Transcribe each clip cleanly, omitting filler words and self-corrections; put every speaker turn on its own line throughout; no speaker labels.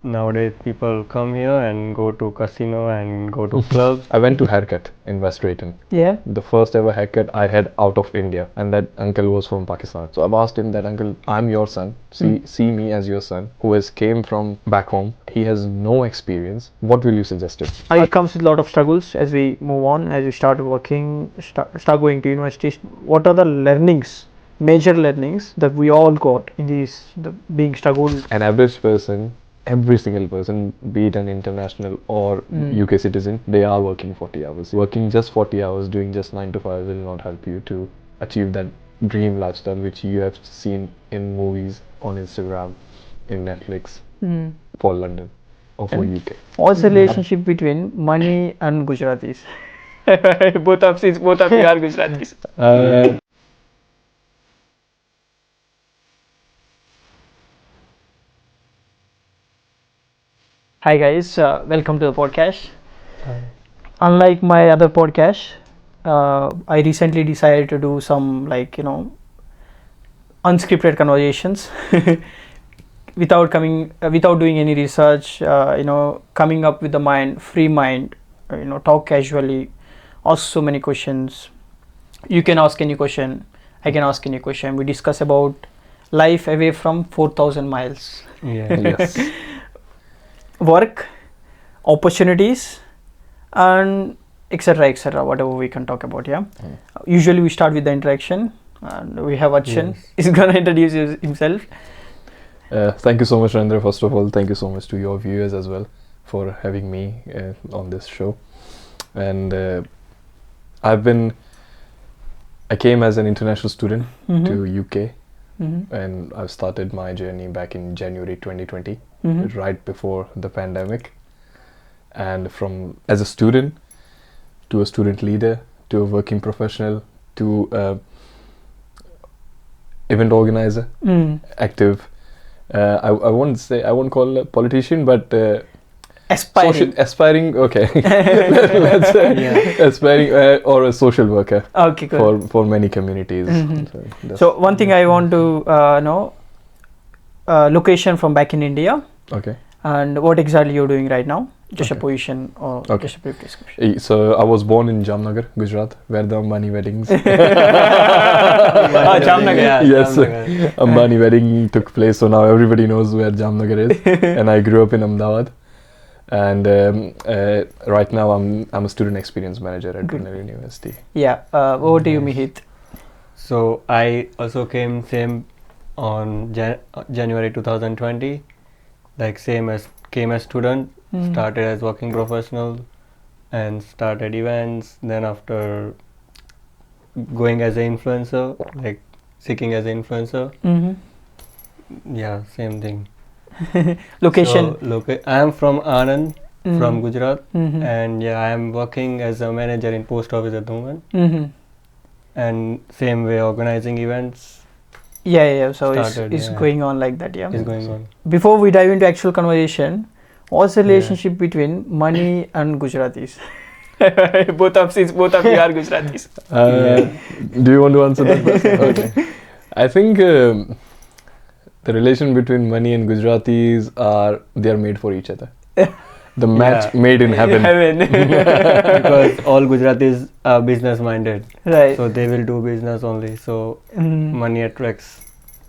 Nowadays, people come here and go to casino and go to clubs.
I went to haircut in West Drayton.
Yeah.
The first ever haircut I had out of India, and that uncle was from Pakistan. So I've asked him that, uncle, I'm your son. See me as your son, who has came from back home. He has no experience. What will you suggest him?
It comes with a lot of struggles as we move on, as we start working, start going to universities. What are the learnings, major learnings that we all got in being struggled?
An average person, every single person, be it an international or UK citizen, they are working 40 hours. Working just 40 hours, doing just 9 to 5 will not help you to achieve that dream lifestyle which you have seen in movies, on Instagram, in Netflix, for London or for UK.
What's the relationship between money and Gujaratis? both of you are Gujaratis. Hi guys, welcome to the podcast. Unlike my other podcast, I recently decided to do some unscripted conversations without doing any research. Coming up with the free mind. Talk casually, ask so many questions. You can ask any question. I can ask any question. We discuss about life away from 4,000 miles.
Yes.
Work, opportunities, and etc. Whatever we can talk about. Usually we start with the interaction, and we have Archan. He's gonna introduce himself.
Thank you so much, Rendra. First of all, thank you so much to your viewers as well for having me on this show. And I came as an international student to UK, and I've started my journey back in January 2020, right before the pandemic. And from as a student to a student leader to a working professional to event organizer, active. I won't call a politician, but aspiring. Okay, let's say aspiring or a social worker.
Okay, good.
For many communities.
So one thing I want to know, location from back in India.
Okay.
And what exactly you're doing right now? Just a position or just a brief description.
So I was born in Jamnagar, Gujarat, where the Ambani weddings.
Jamnagar.
Yes, Ambani wedding took place. So now everybody knows where Jamnagar is. And I grew up in Ahmedabad. And right now I'm a student experience manager at Brunel University.
Yeah. Over to you, Mihit.
So I also came same on January 2020. Came as student, started as working professional, and started events. Then after going as an influencer, seeking as an influencer. Yeah, same thing.
Location.
So, I am from Anand, from Gujarat, and I am working as a manager in post office at the moment. And same way organizing events.
Yeah. So it's going on like that. Yeah.
It's going on.
Before we dive into actual conversation, what's the relationship between money and Gujaratis? both of you are Gujaratis.
Do you want to answer that first? Okay. I think the relation between money and Gujaratis they are made for each other. The match made in heaven.
Because all Gujaratis are business minded.
Right.
So they will do business only. So money attracts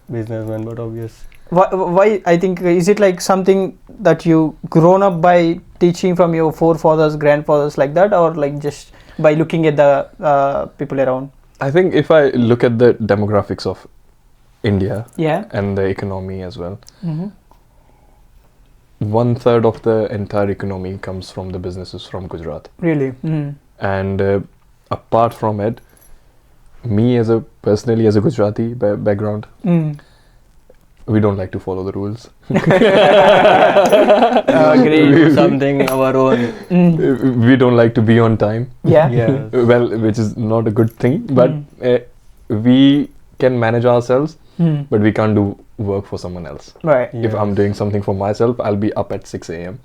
businessmen, but obvious.
Why? I think, is it like something that you grown up by teaching from your forefathers, grandfathers like that, or like just by looking at the people around?
I think if I look at the demographics of India and the economy as well, 1/3 of the entire economy comes from the businesses from Gujarat.
Really?
And apart from it, me personally as a Gujarati background, we don't like to follow the rules.
Great.
Something our own.
We don't like to be on time.
Yeah.
Well, which is not a good thing, but we can manage ourselves, but we can't do work for someone else.
Right.
If I'm doing something for myself, I'll be up at 6 a.m.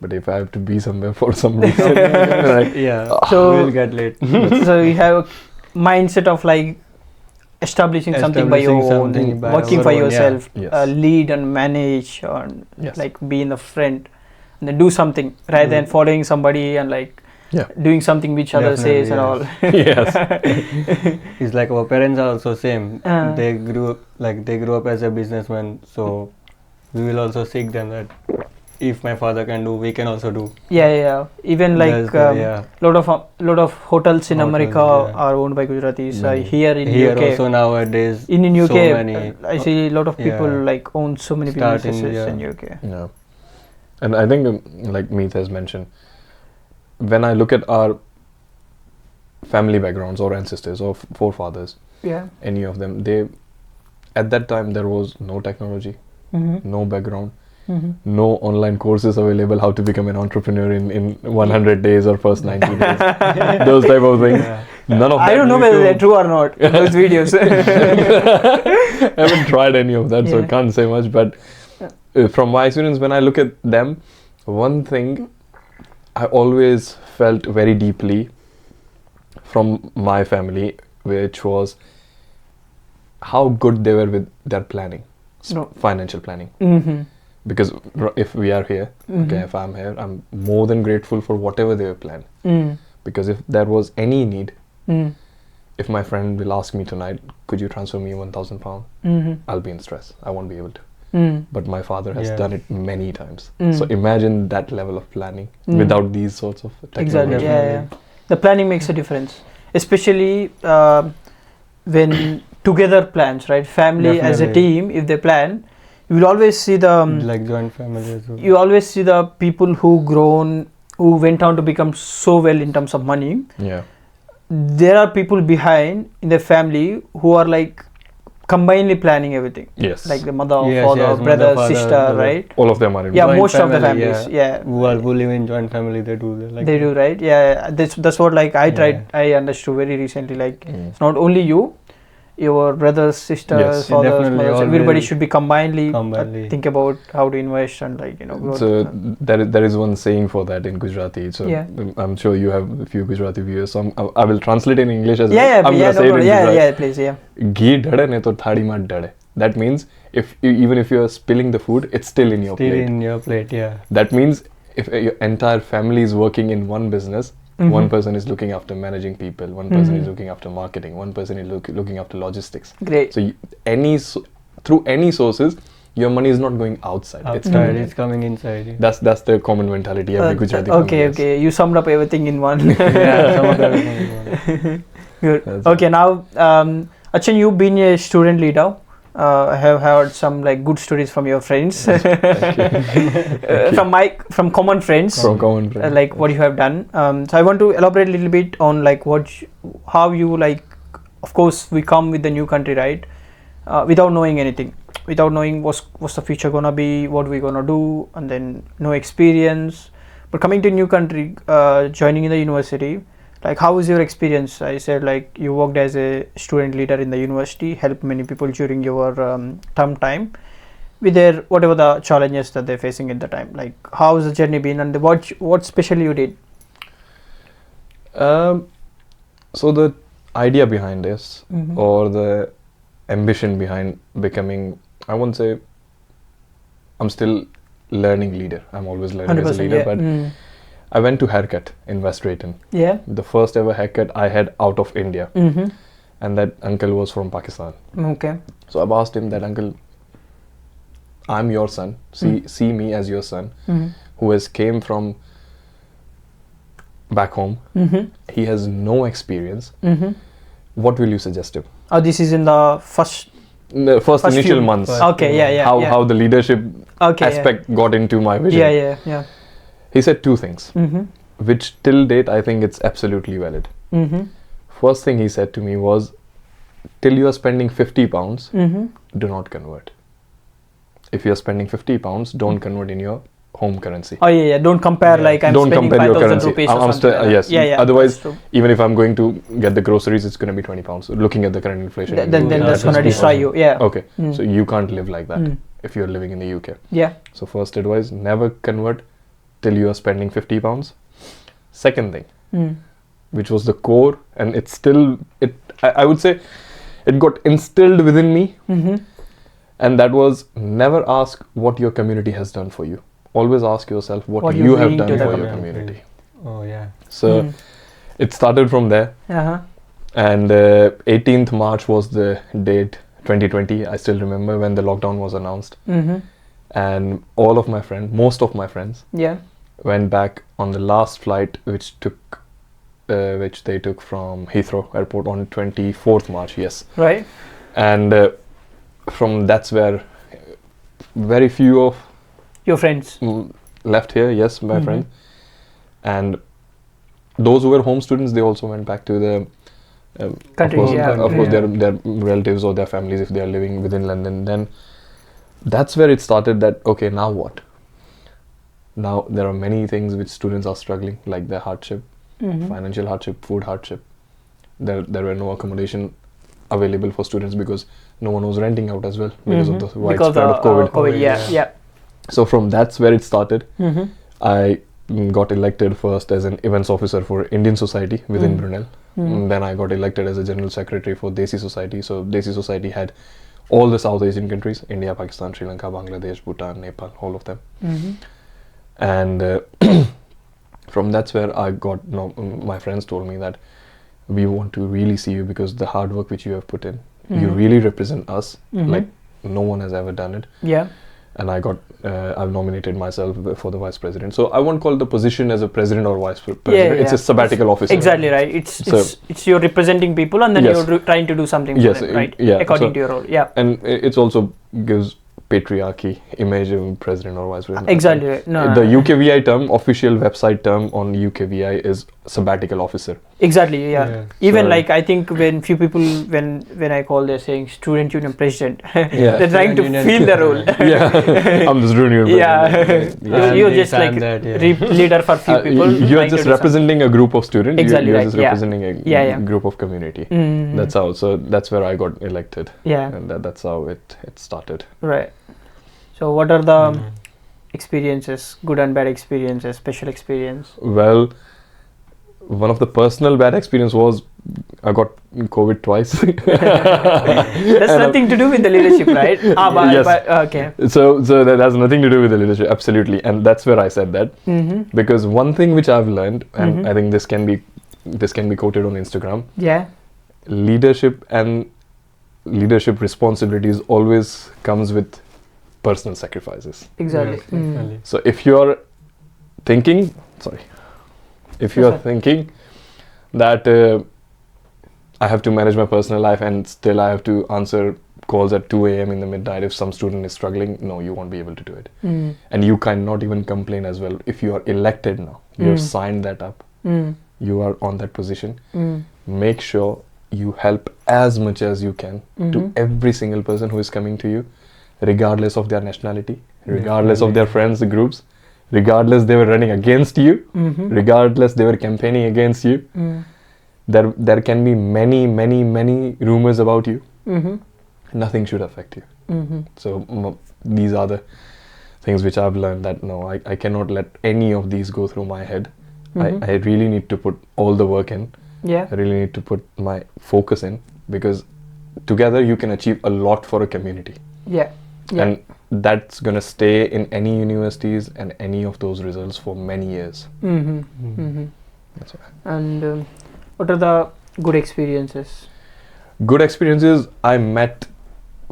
But if I have to be somewhere for some reason,
So we'll get late.
So you have a mindset of like, establishing something by your own,
something by
working
our
for
own, yeah.
yourself,
Yes.
lead and manage, and
Yes.
like be in the front, and then do something rather than following somebody and like
Yeah.
doing something which other
Definitely,
says and all.
Yes.
It's like our parents are also same.
Uh.
They grew up as a businessman, so we will also seek them that if my father can do, we can also do.
Yeah. Even like
There's
lot of hotels in
Hotels,
America
yeah.
are owned by Gujaratis.
Many.
Here in
Here
UK,
also nowadays,
in UK,
so many
I see a lot of people
yeah.
like own so many
Starting,
businesses
yeah.
in UK.
Yeah. And I think, like Meet has mentioned, when I look at our family backgrounds or ancestors or forefathers,
Yeah.
any of them, at that time there was no technology,
Mm-hmm.
no background,
Mm-hmm.
no online courses available how to become an entrepreneur in 100 days or first 90 days, those type of things.
Yeah.
None of that.
I don't know whether they're
YouTube.
true or not, those videos.
I haven't tried any of that, so I
Yeah.
can't say much. But from my experience, when I look at them, one thing I always felt very deeply from my family, which was how good they were with their planning,
No.
financial planning.
Mm-hmm.
Because if we are here, okay,
Mhm.
if I'm here, I'm more than grateful for whatever they have planned.
Mm.
Because if there was any need,
Mm.
if my friend will ask me tonight, could you transfer me £1,000?
Mm-hmm.
I'll be in stress. I won't be able to.
Mm.
But my father has
Yeah.
done it many times.
Mm.
So imagine that level of planning
Mm.
without these sorts of technology.
Exactly. Yeah,
Definitely.
yeah. The planning makes a difference, especially when together plans, right? Family as a
Definitely.
team, if they plan, you will always see the
Like joint family as well.
you always see the people who went on to become so well in terms of money.
Yeah.
There are people behind in the family who are like combinedly planning everything,
Yes.
like the mother,
Yes,
father,
yes,
brother,
mother, father,
sister,
brother.
right?
all of them are
Yeah,
involved.
Joint
most of the
family,
families, yeah.
Who live in joint family, they do that. Like
They do, right? Yeah, that's what like I tried.
Yeah.
I understood very recently. Like
Mm.
it's not only you, your brothers, sisters,
Yes.
fathers,
Definitely,
mothers.
all
Everybody
will
should be combinedly
combinedly.
think about how to invest and like grow.
So there is one saying for that in Gujarati. So
Yeah.
I'm sure you have a few Gujarati viewers. So I will translate in English as
yeah,
well. I'm
yeah,
gonna say it in
yeah,
Gujarati.
yeah, please, yeah.
Ghee dhade ne to thadi mat dhade. That means even if you are spilling the food, it's still in your
still
plate.
in your plate, yeah.
That means if your entire family is working in one business,
Mhm.
one person is looking after managing people, one person
Mhm.
is looking after marketing, one person is looking after logistics.
Great.
So through any sources, your money is not going outside. It's
Outside,
coming in.
it's coming inside. Yeah.
That's the common mentality every Gujarati family
Okay,
has.
okay. You summed up everything in one.
Yeah, some of them is coming in.
Good.
That's
Okay, now Archan, you've been a student leader. I have heard some like good stories from your friends, from common friends.
From common friends.
Like what you have done. So I want to elaborate a little bit on like how you like. Of course, we come with the new country, right? Without knowing anything, without knowing what's the future gonna be, what we gonna do, and then no experience. But coming to new country, joining in the university, like how was your experience? I said like you worked as a student leader in the university, helped many people during your term time with their whatever the challenges that they're facing at the time. Like how has the journey been, and what specially you did?
So the idea behind this,
Mhm.
or the ambition behind becoming, I won't say I'm still learning leader. I'm always learning as a leader,
yeah.
but I went to haircut in West Drayton.
Yeah.
The first ever haircut I had out of India,
Mm-hmm.
and that uncle was from Pakistan.
Okay.
So I've asked him that, uncle, I'm your son. See me as your son,
Mm-hmm.
who has came from back home.
Mm-hmm.
He has no experience.
Mm-hmm.
What will you suggest him?
Oh, this is in the first.
The first
First
initial
few-
months.
Okay. Yeah. Yeah.
how
yeah.
how the leadership
Okay.
aspect got into my vision.
Yeah.
He said two things,
Mm-hmm.
which till date I think it's absolutely valid.
Mm-hmm.
First thing he said to me was, till you are spending £50,
Mm-hmm.
do not convert. If you are spending £50, don't convert in your home currency.
Oh yeah. Don't compare
Yeah.
like I'm
Don't
spending
compare your
5,000
currency.
rupees
I'm
or something.
still-
like that.
yes.
Yeah.
Otherwise,
that's true.
Even if I'm going to get the groceries, it's going to be £20. Looking at the current inflation.
Then
Yeah,
that's gonna
that's
destroy
true.
you. Yeah.
Okay,
Mm.
so you can't live like that
Mm.
if you're living in the UK.
Yeah.
So first advice, never convert till you are spending £50. Second thing,
Mm.
which was the core, and it's still I would say it got instilled within me,
Mm-hmm.
and that was never ask what your community has done for you. Always ask yourself what
What
you
you're
have
bringing
done
to
for
the
your
community.
community.
Oh yeah.
So
Mm.
it started from there,
Uh-huh.
and 18th March was the date, 2020. I still remember when the lockdown was announced,
Mm-hmm.
and all of my friends, most of my friends,
Yeah.
went back on the last flight, which they took from Heathrow Airport on 24th March. Yes,
Right.
and from that's where very few of
Your friends.
left here. Yes, my
Mhm.
friend, and those who were home students, they also went back to the
Country,
of course,
yeah,
of course
yeah.
their relatives or their families if they are living within London. Then that's where it started. That okay, now what? Now there are many things which students are struggling, like the hardship,
Mm-hmm.
financial hardship, food hardship. There were no accommodation available for students because no one was renting out as well because of the
Mm-hmm. Because
widespread of COVID.
COVID, yeah,
yeah.
yeah.
So from that's where it started.
Mm-hmm.
I got elected first as an events officer for Indian Society within
Mm.
Brunel.
Mm.
Then I got elected as a general secretary for Desi Society. So Desi Society had all the South Asian countries: India, Pakistan, Sri Lanka, Bangladesh, Bhutan, Nepal, all of them.
Mm-hmm.
And from that's where I got. My friends told me that we want to really see you because the hard work which you have put in, you
Mhm.
really represent us
Mhm.
like no one has ever done it.
Yeah.
And I've nominated myself for the vice president. So I won't call the position as a president or vice president.
Yeah,
It's
yeah.
a sabbatical officer.
Exactly right.
So-
It's you're representing people and then
Yes.
you're trying to do something for
Yes,
them, right?
yeah,
According
so-
to your role. Yeah.
And it's also gives patriarchy image of president or vice president.
Exactly right. No,
The
no, no.
UKVI term, official website term on UKVI is sabbatical officer.
Exactly. Yeah.
Yeah.
Even
So-
like I think when few people when I call they're saying student union president,
Yeah.
they're trying to
Student union
fill the role.
Yeah, I'm the student union
Yeah.
president.
You're
this
just like
and that, yeah.
leader for few people.
You're
trying to
just
do
representing a group of students.
Exactly
You're
right,
just
yeah.
representing a
Yeah, yeah.
group of community.
something. Mhm.
That's how. So that's where I got elected,
Yeah.
and that's how it started.
Right. So what are the
Mm.
experiences, good and bad experiences, special experience?
Well, one of the personal bad experience was I got COVID twice.
That's
And,
nothing to do with the leadership, right?
Yes.
Okay.
So that has nothing to do with the leadership, absolutely, and that's where I said that
Mm-hmm.
because one thing which I've learned, and
Mhm.
I think this can be quoted on Instagram,
Yeah.
leadership and leadership responsibilities always comes with personal sacrifices.
Exactly.
Yes, definitely.
So if you're thinking, if you
Yes,
are
sir.
thinking that I have to manage my personal life and still I have to answer calls at 2 a.m. in the midnight if some student is struggling, no, you won't be able to do it.
Mm.
And you cannot even complain as well. If you are elected now, you have
Mm.
signed that up,
Mm.
you are on that position,
Mm.
make sure you help as much as you can to
Mhm.
every single person who is coming to you, regardless of their nationality, regardless of their friends, groups, regardless they were running against you,
Mhm.
regardless they were campaigning against you.
Mm.
There can be many rumors about you.
Mhm.
Nothing should affect you.
Mhm.
So these are the things which I've learned that no, I cannot let any of these go through my head.
Mhm.
I really need to put all the work in.
Yeah.
I really need to put my focus in because together you can achieve a lot for a community.
Yeah. Yeah.
And that's going to stay in any universities and any of those results for many years.
Mhm.
Mm.
Mhm.
That's why.
And what are the good experiences?
Good experiences, I met,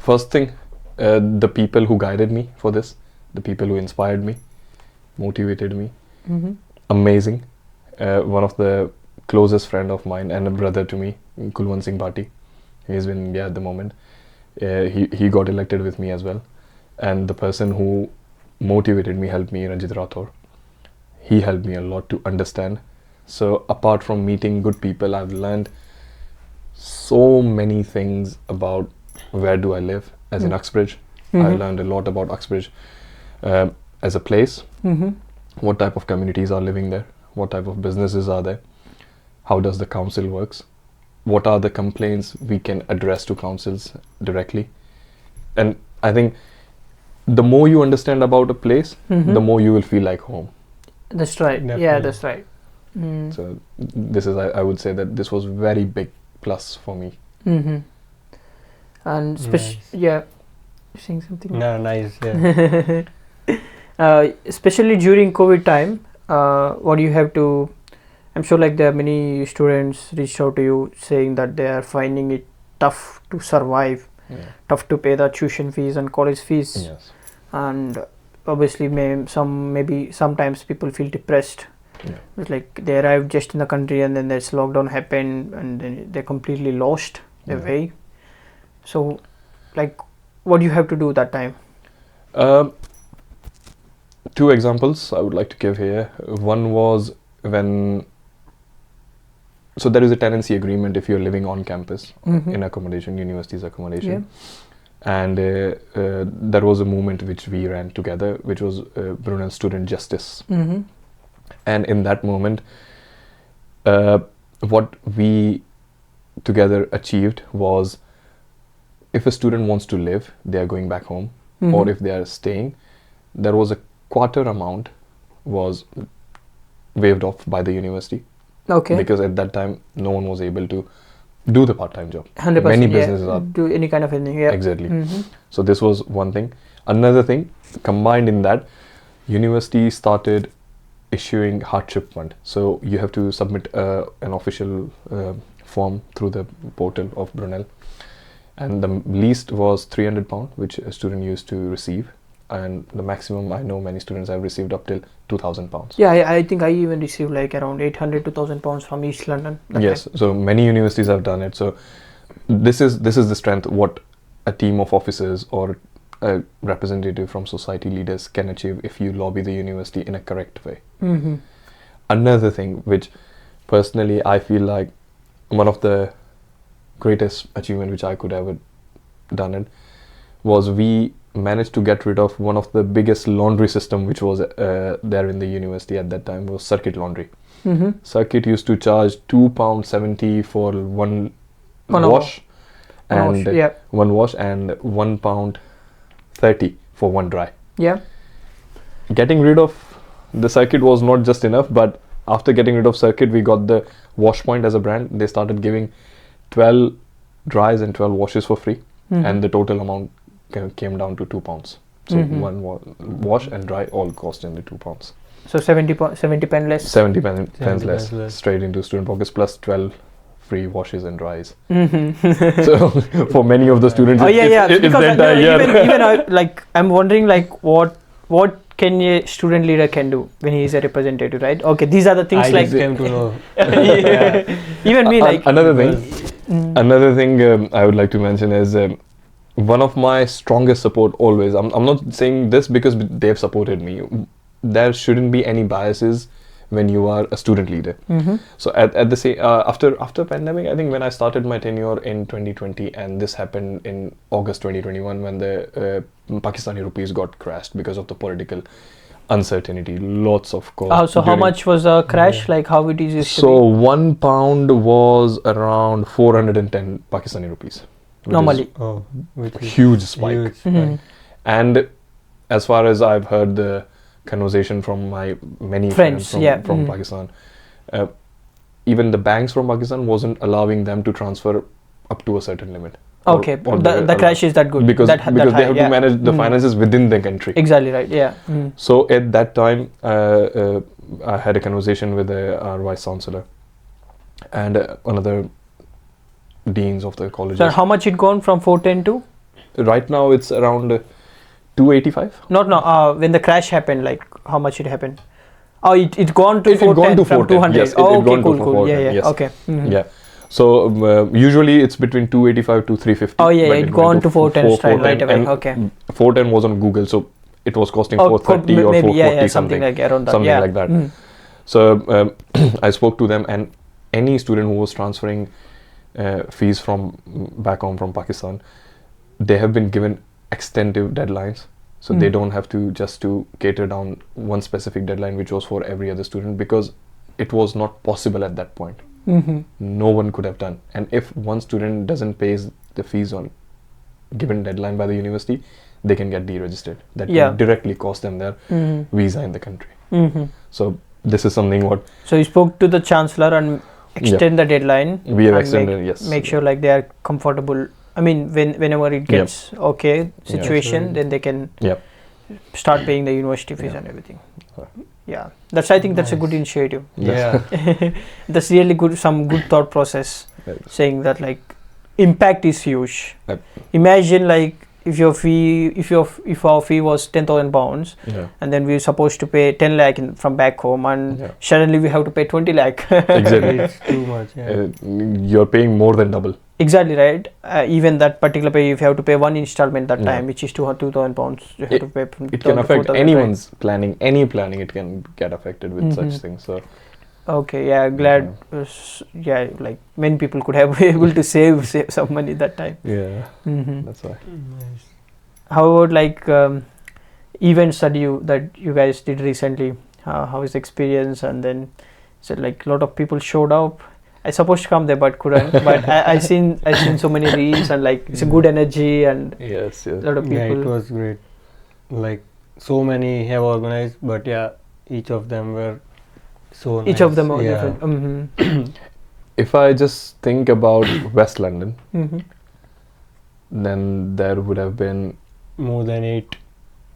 first thing, the people who guided me for this, the people who inspired me, motivated me.
Mm-hmm.
Amazing. One of the closest friend of mine and a brother to me, Kulwant Singh Bhati. He's in India at the moment. He got elected with me as well. And the person who motivated me, helped me, Ranjit Rathore. He helped me a lot to understand. So apart from meeting good people, I've learned so many things about where do I live, as in Uxbridge. I
Mhm.
learned a lot about Uxbridge as a place.
Mm-hmm.
What type of communities are living there, what type of businesses are there, how does the council works, what are the complaints we can address to councils directly. And I think the more you understand about a place,
Mhm.
the more you will feel like home.
That's right. Yeah,
Definitely.
that's right. Mm.
So this is, I would say that this was very big plus for me.
Mm-hmm. And
Nice.
yeah, saying something.
No, nice. Yeah.
Especially during COVID time, what you have to, I'm sure like there are many students reached out to you saying that they are finding it tough to survive, tough to pay the tuition fees and college fees,
Yes.
and obviously maybe sometimes people feel depressed.
Yeah.
It's like they arrived just in the country and then this lockdown happened and then they're completely lost their way. So, like, what do you have to do that time?
Two examples I would like to give here. One was when, so there is a tenancy agreement if you're living on campus in accommodation, university's accommodation. And there was a movement which we ran together, which was Brunel Student Justice. And in that moment, what we together achieved was, if a student wants to live, they are going back home, or if they are staying, there was a quarter amount was waived off by the university.
Okay.
Because at that time, no one was able to do the part-time job.
100%.
Many businesses are.
Do any kind of anything. Yeah.
Exactly. So this was one thing. Another thing, combined in that, university started issuing hardship fund. So you have to submit an official form through the portal of Brunel. And the least was £300, which a student used to receive. And the maximum, I know many students have received up till £2,000.
Yeah, I think I even received like around 800 to 1,000 pounds from East London.
Yes, so many universities have done it. So this is the strength what a team of officers or a representative from society leaders can achieve if you lobby the university in a correct way. Another thing which personally I feel like one of the greatest achievement which I could ever done it was we managed to get rid of one of the biggest laundry system which was there in the university at that time, was circuit laundry. Circuit used to charge £2.70 for one wash, and one wash, and £1.30 for one dry.
Yeah.
Getting rid of the circuit was not just enough, but after getting rid of circuit, we got the Wash Point as a brand. They started giving 12 dries and 12 washes for free, and the total amount came down to £2. So one wash and dry all cost in the £2.
So 70 pen less.
70 pence less straight into student pockets, plus 12 free washes and dries. So for many of the students, it's the entire year.
Even like I'm wondering like what can a student leader can do when he is a representative, right? Okay, these are the things
I
like
just came to know.
even me like
another thing I would like to mention is one of my strongest support always. I'm not saying this because they've supported me. There shouldn't be any biases when you are a student leader. So at the same after pandemic, I think when I started my tenure in 2020, and this happened in August 2021 when the Pakistani rupees got crashed because of the political uncertainty, lots of costs.
so how much was the crash? Like how it is used to
so £1 was around 410 Pakistani rupees.
Normally.
Huge spike. And as far as I've heard the conversation from my many friends from Pakistan, even the banks from Pakistan wasn't allowing them to transfer up to a certain limit.
Okay, the crash is that good
because they have to manage the finances within the country.
Exactly right. Yeah.
So at that time, I had a conversation with our vice chancellor and another deans of the colleges.
So how much it gone from 410 to?
Right now it's around 285.
Not when the crash happened, like how much it happened? Oh, it gone to 410 from 200.
Yes,
okay, cool. Yeah.
Yes.
Okay.
Yeah. So usually it's between 285 to 350.
Oh yeah, it gone to 410 right away. Okay.
410 was on Google, so it was costing 430 or 440
something like around that.
Something like that. So I spoke to them, and any student who was transferring fees from back home from Pakistan, they have been given extensive deadlines. So they don't have to just to cater down one specific deadline, which was for every other student, because it was not possible at that point. No one could have done. And if one student doesn't pay the fees on given deadline by the university, they can get deregistered. That can directly cost them their visa in the country. So this is something what...
So you spoke to the chancellor and extend the deadline.
We have extended, yes.
Make sure like they are comfortable I mean, whenever it gets okay situation,
Right.
then they can
Yep.
start paying the university fees and everything. Yeah, I think that's a good initiative.
Yeah.
That's really good. Some good thought process
Right.
saying that like impact is huge.
Yep.
Imagine like if our fee was £10,000
Yeah.
and then we're supposed to pay 10 lakh from back home, and
Yeah.
suddenly we have to pay 20 lakh.
Exactly.
It's too much. Yeah.
You're paying more than double.
Exactly right. Even that particular pay, if you have to pay one installment that
Yeah.
time, which is £2,000, you have to pay from
It can
2,000 to
affect
4,000,
anyone's planning. Any planning, it can get affected with such
Mhm.
things. So
Okay, yeah, glad. Like many people could have been able to save some money that time.
yeah,
Hmm.
that's why.
Nice.
How about like events that you guys did recently? How is the experience? And then said like a lot of people showed up. I supposed to come there but couldn't. But I seen so many reels, and like it's a good energy and
Yes,
a
yes.
lot of people.
Yeah, it was great. Like so many have organized, but yeah, each of them were so nice.
Each of them are
Yeah.
different. Mm-hmm.
If I just think about West London,
Mm-hmm.
then there would have been
More than eight.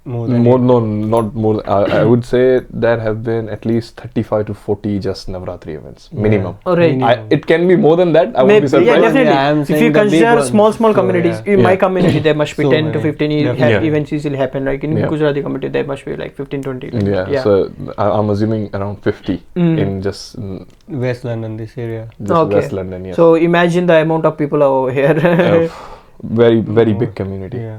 not more. I would say there have been at least 35 to 40 just Navratri events minimum.
Oh, right.
Minimum.
It can be more than that. I would
Maybe,
be
yeah,
surprised.
definitely.
Yeah, I'm
If you
saying the big
consider
ones.
small
So,
communities,
yeah.
in my
Yeah.
community there must be
So
10 to
many.
15
Definitely.
events easily happen. Like in
Yeah.
Gujarati community, there must be like 15, 20. Like,
Yeah, so I'm assuming around 50 in just
West London, this area.
Okay.
West London. Yes.
So imagine the amount of people over here.
Very very
More.
big community,
Yeah.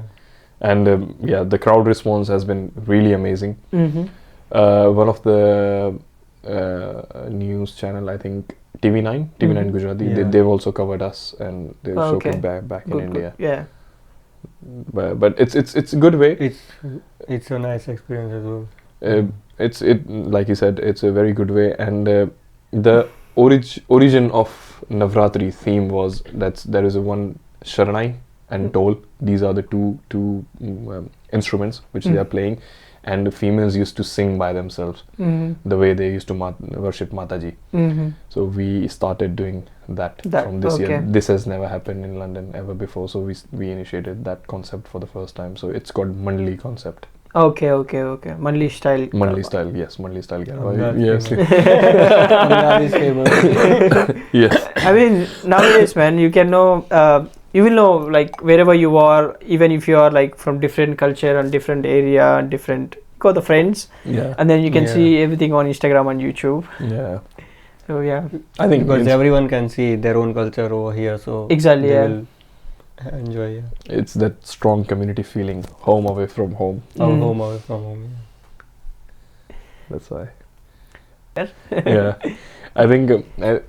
and yeah, the crowd response has been really amazing.
Mm-hmm.
One of the news channel, I think TV9
Mhm.
Gujarati,
Yeah.
they've also covered us, and they've showed
Okay.
it back in
Good,
India.
Yeah.
But it's a good way.
It's a nice experience as well.
It's like you said, it's a very good way, and the origin of Navratri theme was that there is a one Sharanai and Dol. These are the two instruments which they are playing, and the females used to sing by themselves
Mm-hmm.
the way they used to worship Mataji.
Mm-hmm.
So we started doing that from this year.
Okay.
This has never happened in London ever before, so we initiated that concept for the first time. So it's called Mandli concept.
Okay. Mandli style.
Mandli style, yes, Mandli style Garba.
That's
Yes,
Punjab is famous.
yes.
I mean, nowadays, man, you can know, you will know, like, wherever you are, even if you are, like, from different culture and different area and different, got the friends,
Yeah,
and then you can
Yeah.
see everything on Instagram and YouTube.
yeah.
So, yeah.
I think
Because
it's,
everyone can see their own culture over here, so
Exactly,
they
yeah.
will enjoy. Yeah.
it's that strong community feeling, home away from home.
Our
Mm.
home away from home.
That's why.
Yes.
Yeah, I think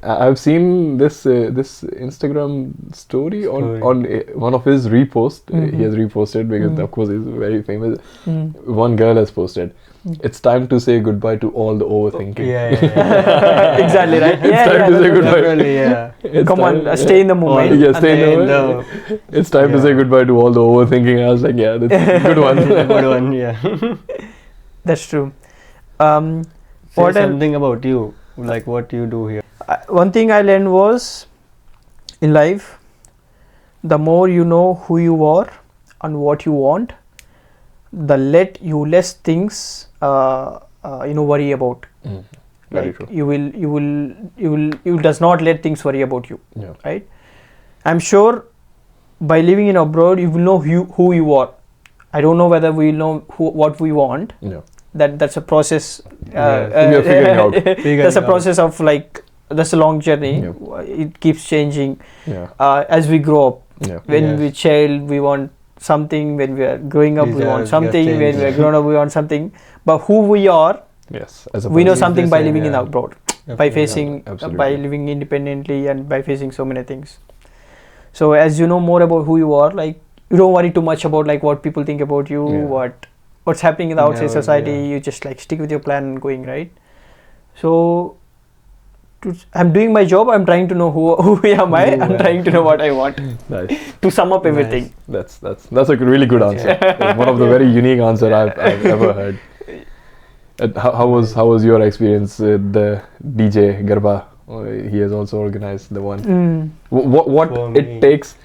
I've seen this Instagram story on one of his reposts.
Mhm.
He has reposted because
Mm.
of course he's very famous.
Mm.
One girl has posted,
Mm.
"It's time to say goodbye to all the overthinking."
Yeah.
Exactly, right?
It's time to say
that's-
goodbye.
Definitely, yeah.
It's
Come on,
time-
stay in the moment.
Yeah, stay in the
and then
moment. It's time to
Yeah.
say goodbye to all the overthinking. I was like, yeah, that's a good one.
Good one, yeah.
That's true.
Say
What else?
something about you, like what you do here.
One thing I learned was in life, the more you know who you are and what you want, the less things worry about.
Very
Like,
true.
you does not let things worry about you,
Yeah.
right? I'm sure by living in abroad you will know who you are. I don't know whether we know what we want.
Yeah.
That's a process.
We are figuring out.
That's a process of like, that's a long journey.
Yeah.
It keeps changing
Yeah.
as we grow up.
Yeah.
When
Yes.
we child, we want something. When we are growing up, we
Desires
want
get
something. When
changed.
we are grown up, we want something. But who we are,
Yes. As a
we know
person.
something
the
by
same,
living in
yeah.
abroad, by
Definitely.
facing,
absolutely.
by living independently, and by facing so many things. So as you know more about who you are, like, you don't worry too much about like what people think about you,
Yeah.
what's happening in the outside
Never,
society.
yeah.
You just like stick with your plan and going, right? So I'm doing my job. I'm trying to know who am I. I'm
Yeah.
trying to know what I want
Nice.
to sum up everything.
Nice.
That's a really good answer. It's one of the very unique answer I've ever heard. How was your experience with the DJ Garba? He has also organized the one.
Mm.
What
For
it
me-
takes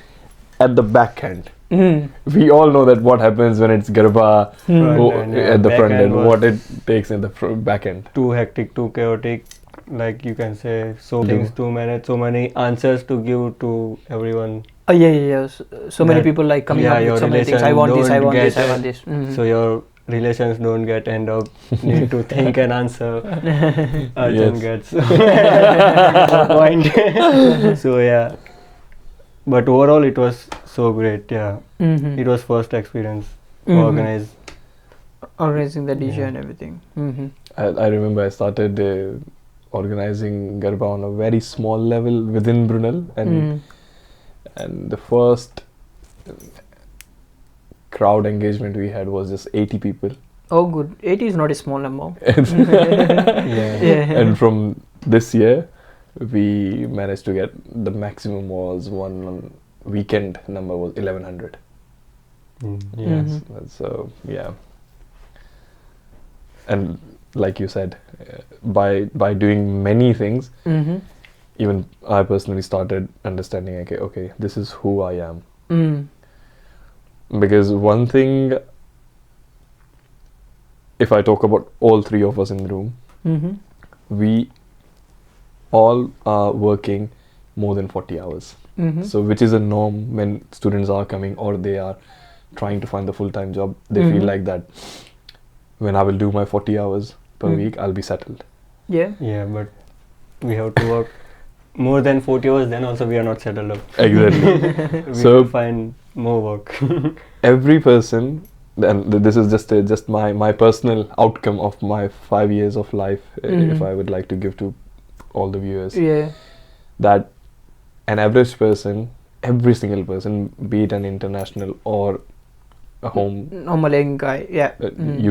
at the back end.
Mm.
We all know that what happens when it's Garba at the
Back
front
end
end,
was
what it takes in the back end.
too hectic, too chaotic. Like you can say, so things to manage, so many answers to give to everyone.
Yeah. So many
That-
people like coming
yeah,
up
your
with so many things. I
relation
want this, I
don't
want this,
get
I want this. Mhm.
So your relations don't get end up need to think and answer. Archan gets point. So yeah, but overall it was so great. Yeah,
Mhm.
it was first experience
Mhm.
organized.
Organizing the DJ
Yeah.
and everything. Mhm.
I remember I started organizing Garba on a very small level within Brunel,
Mhm.
and the first crowd engagement we had was just 80 people.
Oh, good. 80 is not a small number.
Yeah.
And from this year, we managed to get the maximum was one weekend number was 1100.
Yes.
Mhm.
So yeah, and like you said, by doing many things,
Mhm.
even I personally started understanding. Okay, this is who I am.
Mm.
Because one thing, if I talk about all three of us in the room,
Mhm.
we all are working more than 40 hours.
Mhm.
So which is a norm when students are coming or they are trying to find the full-time job. They feel
Mhm.
like that when I will do my 40 hours per
Mhm.
week, I'll be settled.
Yeah.
Yeah, but we have to work more than 40 hours. Then also we are not settled up.
Exactly.
We
So-
will find more work.
Every person, and this is just my personal outcome of my 5 years of life,
Mhm.
if I would like to give to all the viewers,
Yeah.
that an average person, every single person, be it an international or a home
Normal young guy. Yeah.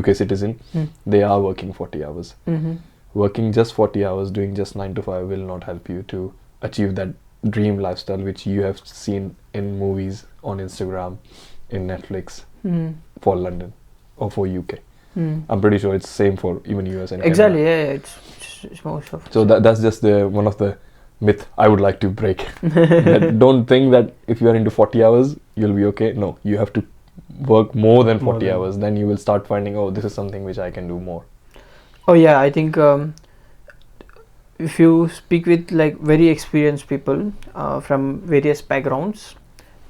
UK citizen,
Mm.
they are working 40 hours.
Mhm.
Working just 40 hours, doing just 9 to 5 will not help you to achieve that dream lifestyle which you have seen in movies, on Instagram, in Netflix,
Mm.
for London or for UK.
Mm.
I'm pretty sure it's same for even US and
Exactly.
Canada.
Yeah. It's most of.
So that's just one of the myth I would like to break. That don't think that if you are into 40 hours, you'll be okay. No, you have to work more than 40
More than-
hours. Then you will start finding, oh, this is something which I can do more.
Oh yeah, I think if you speak with like very experienced people from various backgrounds,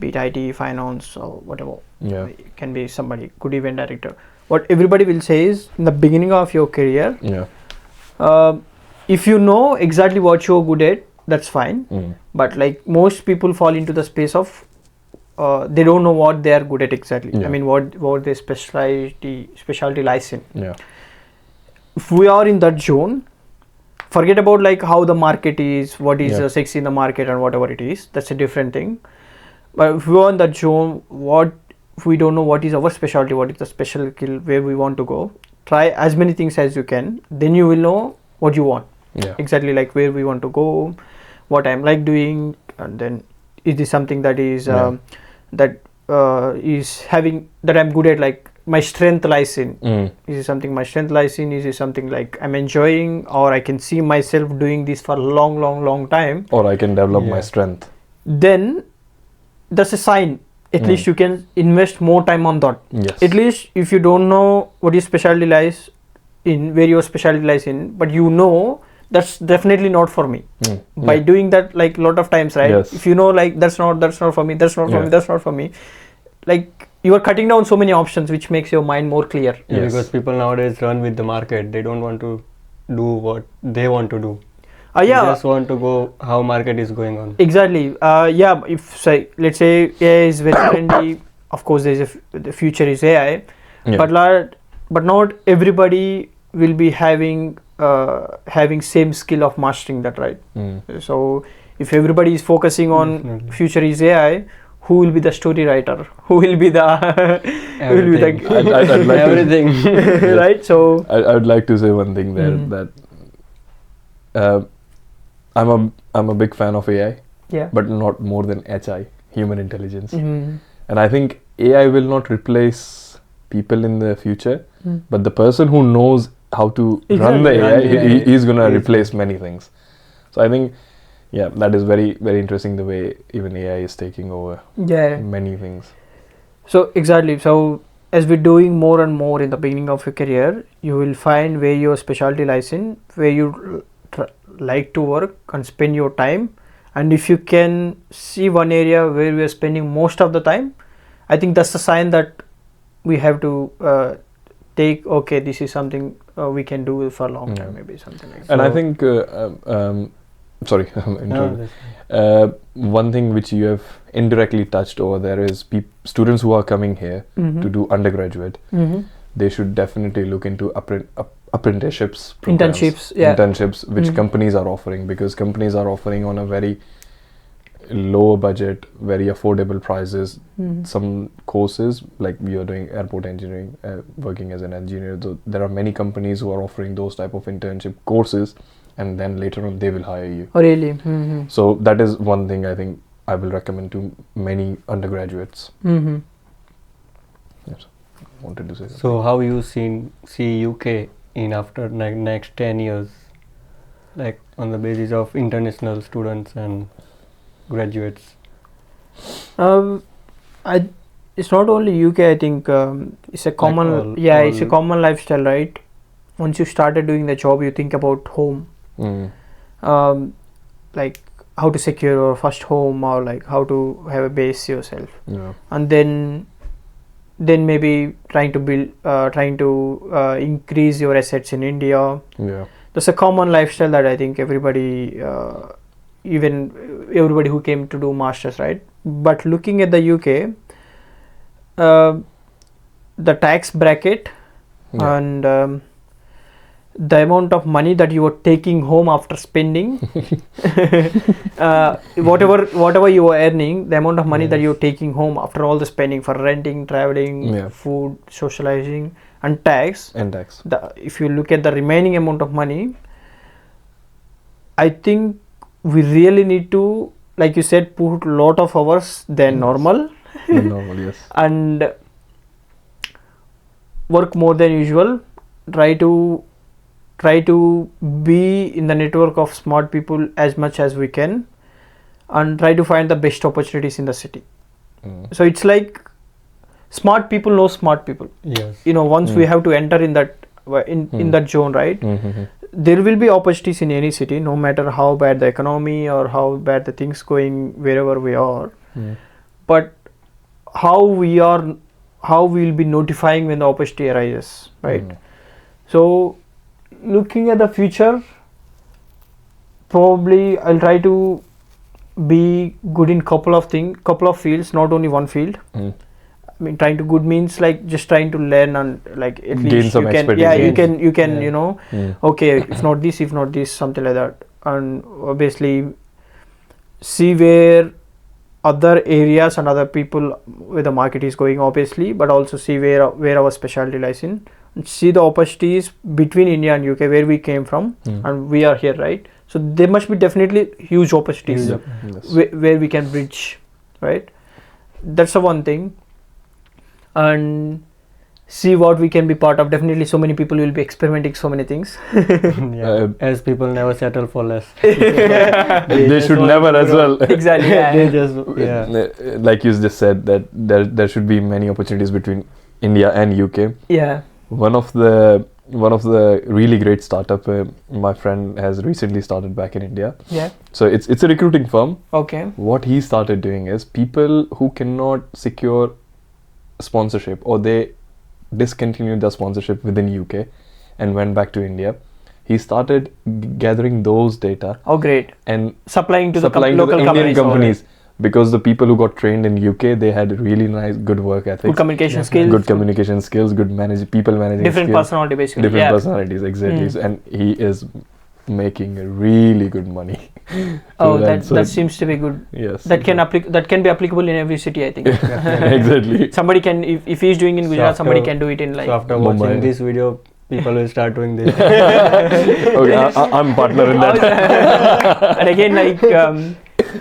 be it IT, finance, or whatever,
Yeah.
it can be somebody, good event director. What everybody will say is, in the beginning of your career,
Yeah.
if you know exactly what you're good at, that's fine.
Mm.
But like most people fall into the space of they don't know what they are good at exactly.
Yeah.
I mean, what their specialty lies in.
Yeah.
If we are in that zone, forget about like how the market is, what is
Yeah.
sexy in the market and whatever it is, that's a different thing. But if we are in that zone, what if we don't know what is our specialty, what is the special skill, where we want to go, try as many things as you can, then you will know what you want.
Yeah.
Exactly, like where we want to go, what I'm like doing, and then is this something that is that is having that I'm good at, like my strength lies in.
Mm.
Is it something my strength lies in? Is it something like I'm enjoying, or I can see myself doing this for a long time?
Or I can develop my
Yeah.
strength.
Then that's a sign. At least you can invest more time on that.
Yes.
At least if you don't know what your specialty lies in, where your specialty lies in, but you know that's definitely not for me.
Mm.
By
Yeah.
doing that like a lot of times, right?
Yes.
If you know like that's not for me, that's not for
Yeah.
me, that's not for me, like you are cutting down so many options, which makes your mind more clear.
Yeah,
Yes.
because people nowadays run with the market. They don't want to do what they want to do.
Yeah.
They just want to go how market is going on.
Exactly. Yeah. If say let's say AI is very trendy, of course the future is AI,
Yeah.
but not everybody will be having same skill of mastering that, right?
Mm.
So if everybody is focusing on
Definitely.
future is AI, who will be the story writer? Who will be the who will be
Everything.
the
I'd like to-
Everything.
right? So
I would like to say one thing there,
Mm.
that I'm a big fan of AI,
yeah.
but not more than HI, human intelligence.
Mhm.
And I think AI will not replace people in the future,
Mm.
but the person who knows how to run the
Exactly.
AI,
Run the AI
he's gonna
is-
replace many things. So I think, Yeah, that is very, very interesting, the way even AI is taking over many things.
So exactly. So as we're doing more and more in the beginning of your career, you will find where your specialty lies in, where you like to work and spend your time. And if you can see one area where we are spending most of the time, I think that's a sign that we have to take, okay, this is something we can do for a long time, maybe something like that.
And I think, sorry, one thing which you have indirectly touched over there is students who are coming here to do undergraduate, they should definitely look into apprenticeships programs, internships which companies are offering, because companies are offering on a very low budget, very affordable prices, some courses, like we are doing airport engineering, working as an engineer. So there are many companies who are offering those type of internship courses, and then later on they will hire you.
Oh really?
So that is one thing I think I will recommend to many undergraduates. Yes, wanted to say that.
So how you see UK in after next 10 years, like on the basis of international students and graduates?
It's not only UK, I think it's a common, it's a common lifestyle, right? Once you started doing the job, you think about home, like how to secure your first home, or like how to have a base yourself, and then maybe trying to build, increase your assets in India. That's a common lifestyle that I think everybody, even everybody who came to do masters, right? But looking at the UK, the tax bracket and the amount of money that you are taking home after spending, whatever you are earning, the amount of money that you are taking home after all the spending for renting, traveling, food, socializing, and tax. If you look at the remaining amount of money, I think we really need to, like you said, put a lot of hours than normal. And work more than usual. Try to be in the network of smart people as much as we can, and try to find the best opportunities in the city. So it's like smart people know smart people. Once we have to enter in that in that zone, right? There will be opportunities in any city, no matter how bad the economy or how bad the things going wherever we are. But how we'll be notifying when the opportunity arises, right? So looking at the future, probably I'll try to be good in couple of fields, not only one field. I mean, trying to good means like just trying to learn and like at
gain
least
some
you can,
expertise.
you can okay, if not this, something like that. And obviously see where other areas and other people where the market is going, obviously, but also see where our specialty lies in, and see the opportunities between India and UK, where we came from and we are here, right? So there must be definitely huge opportunities where we can bridge, right? That's the one thing. And see what we can be part of. Definitely so many people will be experimenting so many things.
As people never settle for less.
They should never as well.
Exactly.
They just
like you just said, that there should be many opportunities between India and UK. One of the really great startup my friend has recently started back in India. So it's a recruiting firm. What he started doing is, people who cannot secure sponsorship, or they discontinued their sponsorship within UK and went back to India, he started gathering those data. And
supplying to the
local Indian companies. Because the people who got trained in UK, they had really nice, good work ethics,
good communication skills,
good people managing
different
skills,
personality basically.
Different personalities, exactly. And he is making really good money.
That seems to be good. That can be applicable in every city, I think.
Exactly.
Somebody can, if he's doing in Gujarat, somebody can do it in like.
So after watching this video, people will start doing this.
I'm partner in that.
And again, like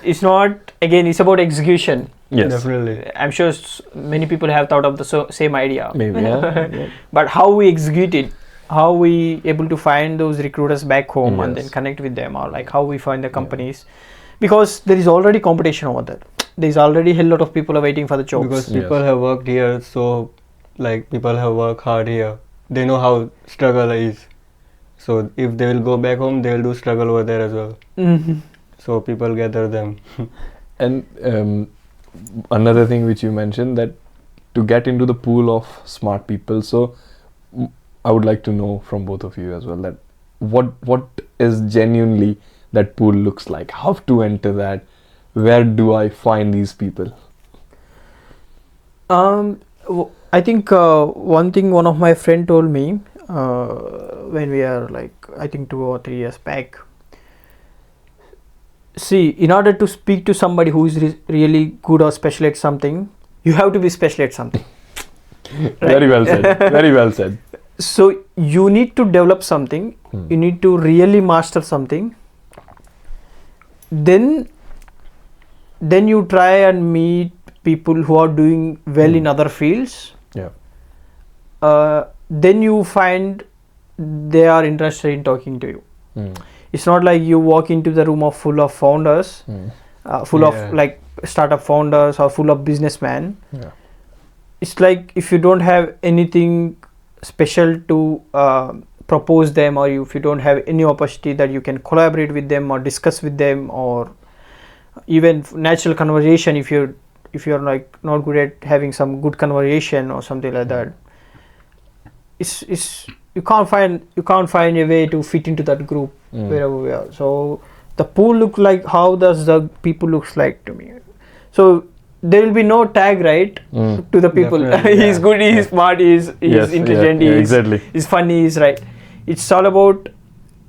it's not, again, it's about execution.
Definitely.
I'm sure many people have thought of the same idea.
Maybe,
But how we execute it, how we able to find those recruiters back home and then connect with them, or like how we find the companies, because there is already competition over there. There is already a lot of people are waiting for the jobs.
Because people have worked here, so like people have worked hard here. They know how struggle is. So if they will go back home, they will do struggle over there as well.
Mm-hmm.
So people gather them.
And another thing which you mentioned, that to get into the pool of smart people, so I would like to know from both of you as well, that what is genuinely that pool looks like, how to enter that, where do I find these people?
I think one thing one of my friend told me when we are like, I think 2 or 3 years back. See, in order to speak to somebody who is really good or special at something, you have to be special at something. Right?
Very well said. Very well said.
So you need to develop something. You need to really master something. Then you try and meet people who are doing well in other fields.
Yeah.
Then you find they are interested in talking to you.
Mm.
It's not like you walk into the room of full of founders, full of like startup founders or full of businessmen.
Yeah.
It's like if you don't have anything special to propose them, or if you don't have any opportunity that you can collaborate with them or discuss with them, or even natural conversation, if you're like not good at having some good conversation or something like that, it's you can't find a way to fit into that group wherever we are. So the pool look like, how does the people looks like to me? So there will be no tag, right, to the people. He's good, he's smart, he's intelligent, he's funny, he's right. It's all about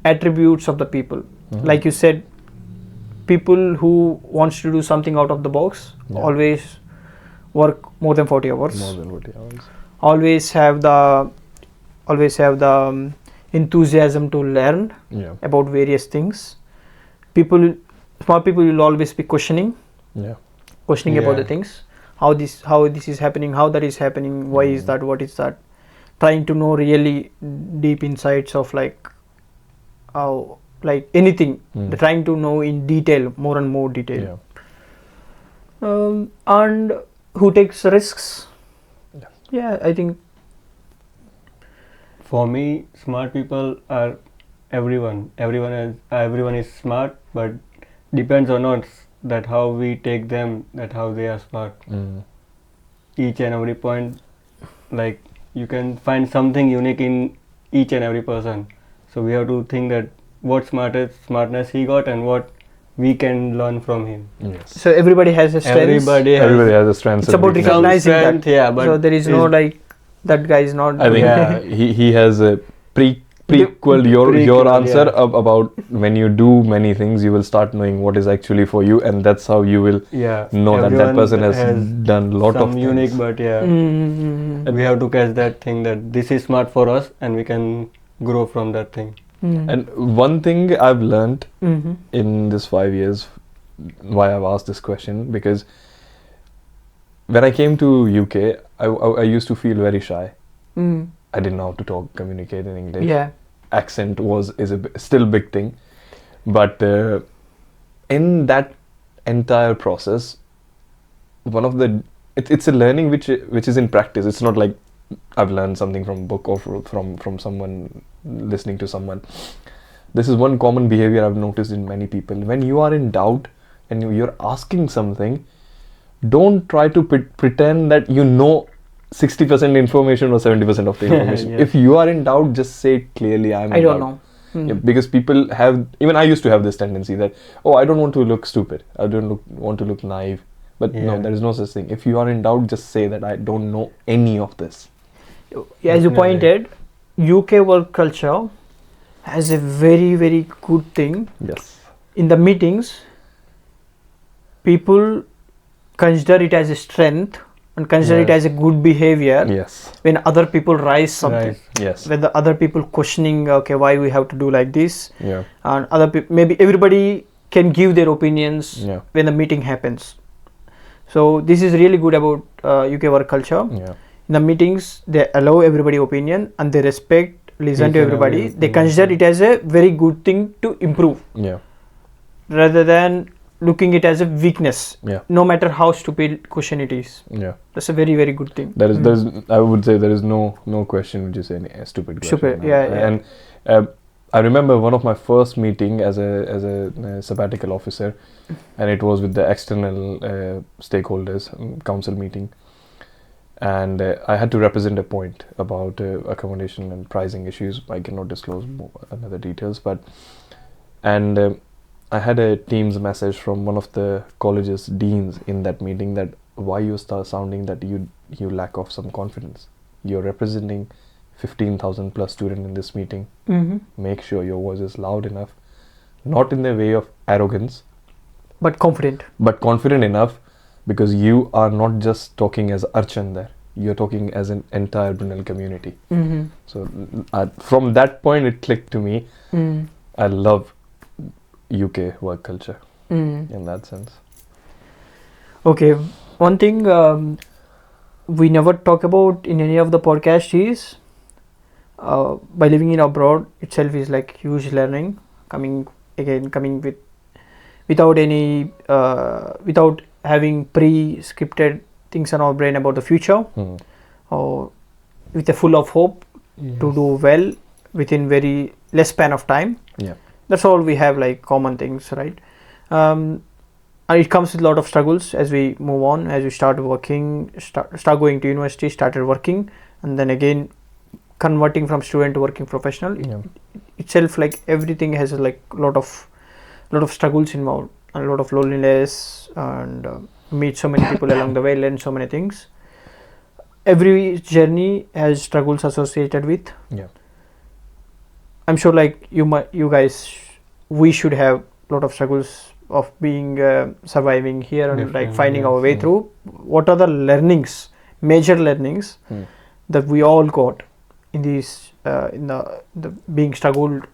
attributes of the people. Like you said, people who wants to do something out of the box always work more than 40 hours. Always have the enthusiasm to learn about various things. Smart people will always be questioning about the things, how this is happening, how that is happening, why is that, what is that, trying to know really deep insights of like how, like anything, they're trying to know in detail, more and more detail. And who takes risks. I think
for me, smart people are everyone is smart, but depends on us that how we take them, that how they are smart. Each and every point, like you can find something unique in each and every person. So we have to think that what smartness he got and what we can learn from him.
So everybody has a strength.
Everybody has a strength.
It's about recognizing that.
But
so there is no like that guy is not.
I think he has a prequel your answer about when you do many things, you will start knowing what is actually for you, and that's how you will know that person has done a lot of things.
Unique, but and we have to catch that thing that this is smart for us, and we can grow from that thing.
And one thing I've learned in this 5 years, why I've asked this question, because when I came to UK, I used to feel very shy. I didn't know how to communicate in English. Accent is still a big thing. But in that entire process, it's a learning which is in practice. It's not like I've learned something from a book or from someone, listening to someone. This is one common behavior I've noticed in many people. When you are in doubt and you're asking something, don't try to pretend that you know 60% information or 70% of the information. If you are in doubt, just say it clearly. I don't know. Because people have, even I used to have this tendency that, I don't want to look stupid. I don't want to look naive. But no, there is no such thing. If you are in doubt, just say that I don't know any of this.
As you pointed, UK work culture has a very, very good thing. In the meetings, people consider it as a strength and consider it as a good behavior when other people raise something. When the other people questioning, why we have to do like this, and other people, maybe everybody can give their opinions when the meeting happens. So this is really good about UK work culture. In the meetings, they allow everybody opinion and they listen to everybody. They consider it as a very good thing to improve. Rather than looking it as a weakness.
Yeah.
No matter how stupid question it is.
Yeah.
That's a very, very good thing.
There's I would say there is no question which is any stupid question.
Stupid, yeah.
And I remember one of my first meeting as a sabbatical officer, and it was with the external stakeholders council meeting, and I had to represent a point about accommodation and pricing issues. I cannot disclose another details, but I had a Teams message from one of the college's deans in that meeting that why you start sounding that you lack of some confidence. You're representing 15,000 plus students in this meeting. Make sure your voice is loud enough, not in the way of arrogance,
but confident
enough, because you are not just talking as Archan there, you're talking as an entire Brunel community. So from that point it clicked to me. I love UK work culture in that sense.
Okay, one thing we never talk about in any of the podcast is by living in abroad itself is like huge learning, coming without any without having pre-scripted things in our brain about the future, or with a full of hope to do well within very less span of time.
Yeah,
that's all we have, like common things, right? And it comes with a lot of struggles as we move on, as we start working, start going to university, started working, and then again converting from student to working professional. Itself, like everything has like a lot of struggles involved, a lot of loneliness, and meet so many people along the way, learn so many things. Every journey has struggles associated with. I'm sure like you guys, we should have a lot of struggles of being surviving here and like finding our way through. What are the learnings, major learnings that we all got in these in the being struggled?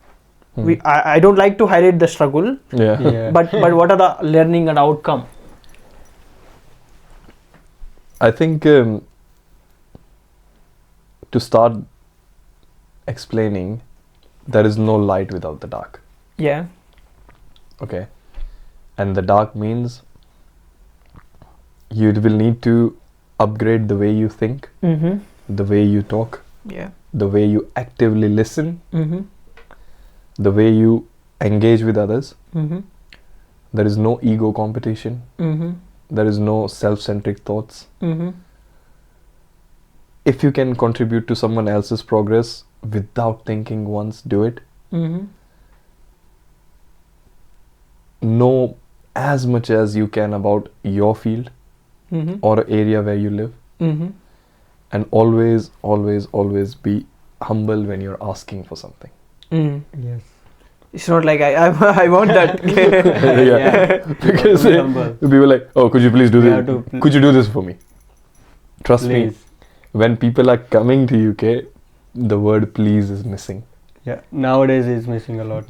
I don't like to highlight the struggle, but what are the learning and outcome?
I think to start explaining, there is no light without the dark. Okay, and the dark means you will need to upgrade the way you think, the way you talk, the way you actively listen, the way you engage with others. There is no ego competition. There is no self-centric thoughts. If you can contribute to someone else's progress without thinking once, do it. Know as much as you can about your field or area where you live, and always be humble when you're asking for something. It's
not like I want that.
Because people like, oh, could you please do this? Could you do this for me? Trust me, when people are coming to UK, the word please is missing.
Nowadays it's missing a lot.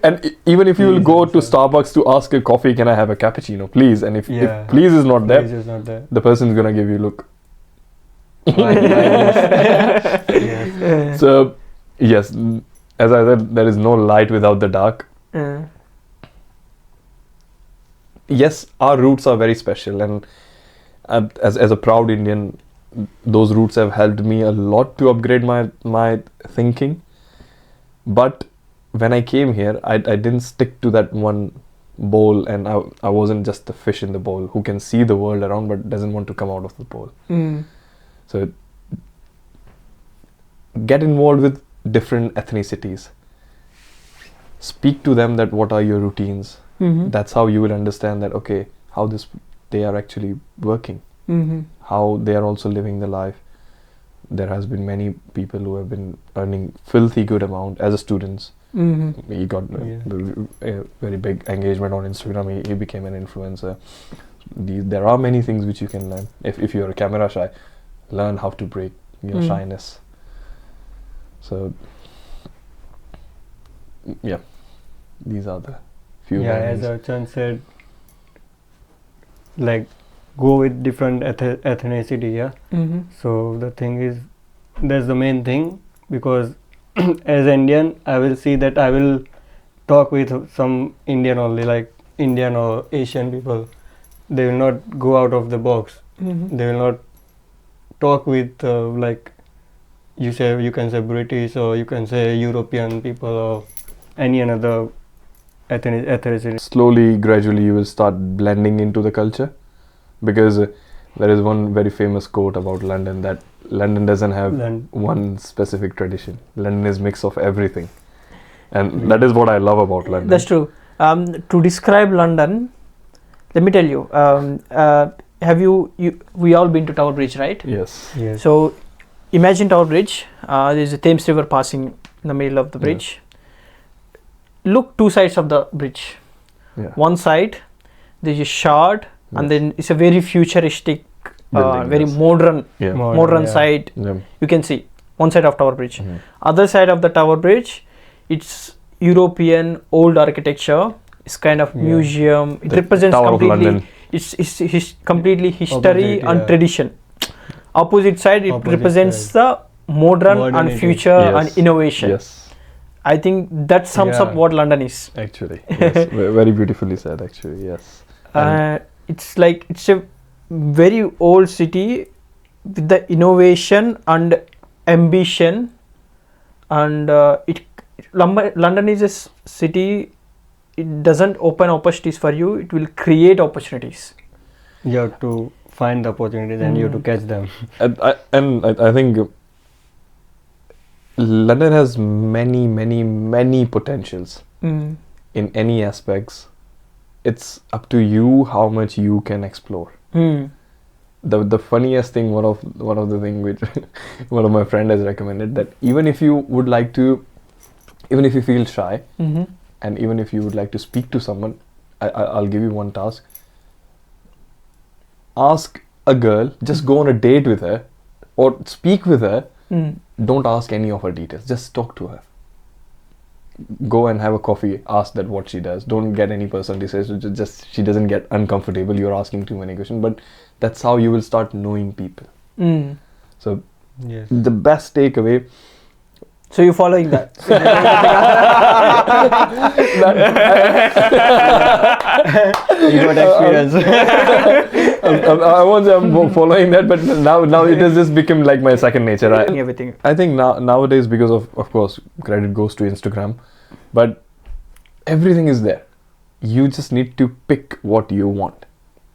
And even if you will go to Starbucks to ask a coffee, can I have a cappuccino, please? And if please is not there, the person is gonna give you look. So yes, as I said, there is no light without the dark. Yes, our roots are very special, and as a proud Indian, those roots have helped me a lot to upgrade my thinking. But when I came here, I didn't stick to that one bowl, and I wasn't just the fish in the bowl who can see the world around but doesn't want to come out of the bowl. So get involved with different ethnicities. Speak to them that what are your routines. That's how you will understand that, okay, how they are actually working, how they are also living the life. There has been many people who have been earning filthy good amount as a students. He got a very big engagement on Instagram. He became an influencer. There are many things which you can learn. If you're a camera shy, learn how to break your shyness. So these are the few learnings.
As Archan said, like go with different ethnicity. So the thing is, that's the main thing, because as Indian I will see that I will talk with some Indian only, like Indian or Asian people. They will not go out of the box. They will not talk with like you can say British, or you can say European people, or any another ethnicity.
Slowly, gradually, you will start blending into the culture, because there is one very famous quote about London, that London doesn't have one specific tradition. London is mix of everything, and that is what I love about London.
That's true. To describe London, let me tell you. Have we all been to Tower Bridge, right?
Yes.
So imagine Tower Bridge. There's a Thames River passing in the middle of the bridge. Look, two sides of the bridge. One side there's a shard, and then it's a very futuristic, very modern side. You can see one side of Tower Bridge. Other side of the Tower Bridge, it's European old architecture. It's kind of museum. It represents
Tower
completely. It's completely history and tradition. Opposite side, it represents the modern and future and innovation.
Yes.
I think that sums up what London is.
Actually, yes. Very beautifully said. Actually, yes.
It's a very old city with the innovation and ambition, and London is a city. It doesn't open opportunities for you. It will create opportunities.
You have to find the opportunities and you have to catch them.
I think London has many potentials in any aspects. It's up to you how much you can explore. The funniest thing, one of the thing which one of my friend has recommended, that even if you feel shy, and even if you would like to speak to someone, I'll give you one task. Ask a girl, just go on a date with her or speak with her. Don't ask any of her details, just talk to her. Go and have a coffee, ask that what she does. Don't get any personal details, just she doesn't get uncomfortable, you're asking too many questions. But that's how you will start knowing people. So the best takeaway.
So you're following that?
You got experience.
I won't say I'm following that, but now it has just become like my second nature.
Everything.
I think nowadays, because of course, credit goes to Instagram, but everything is there. You just need to pick what you want.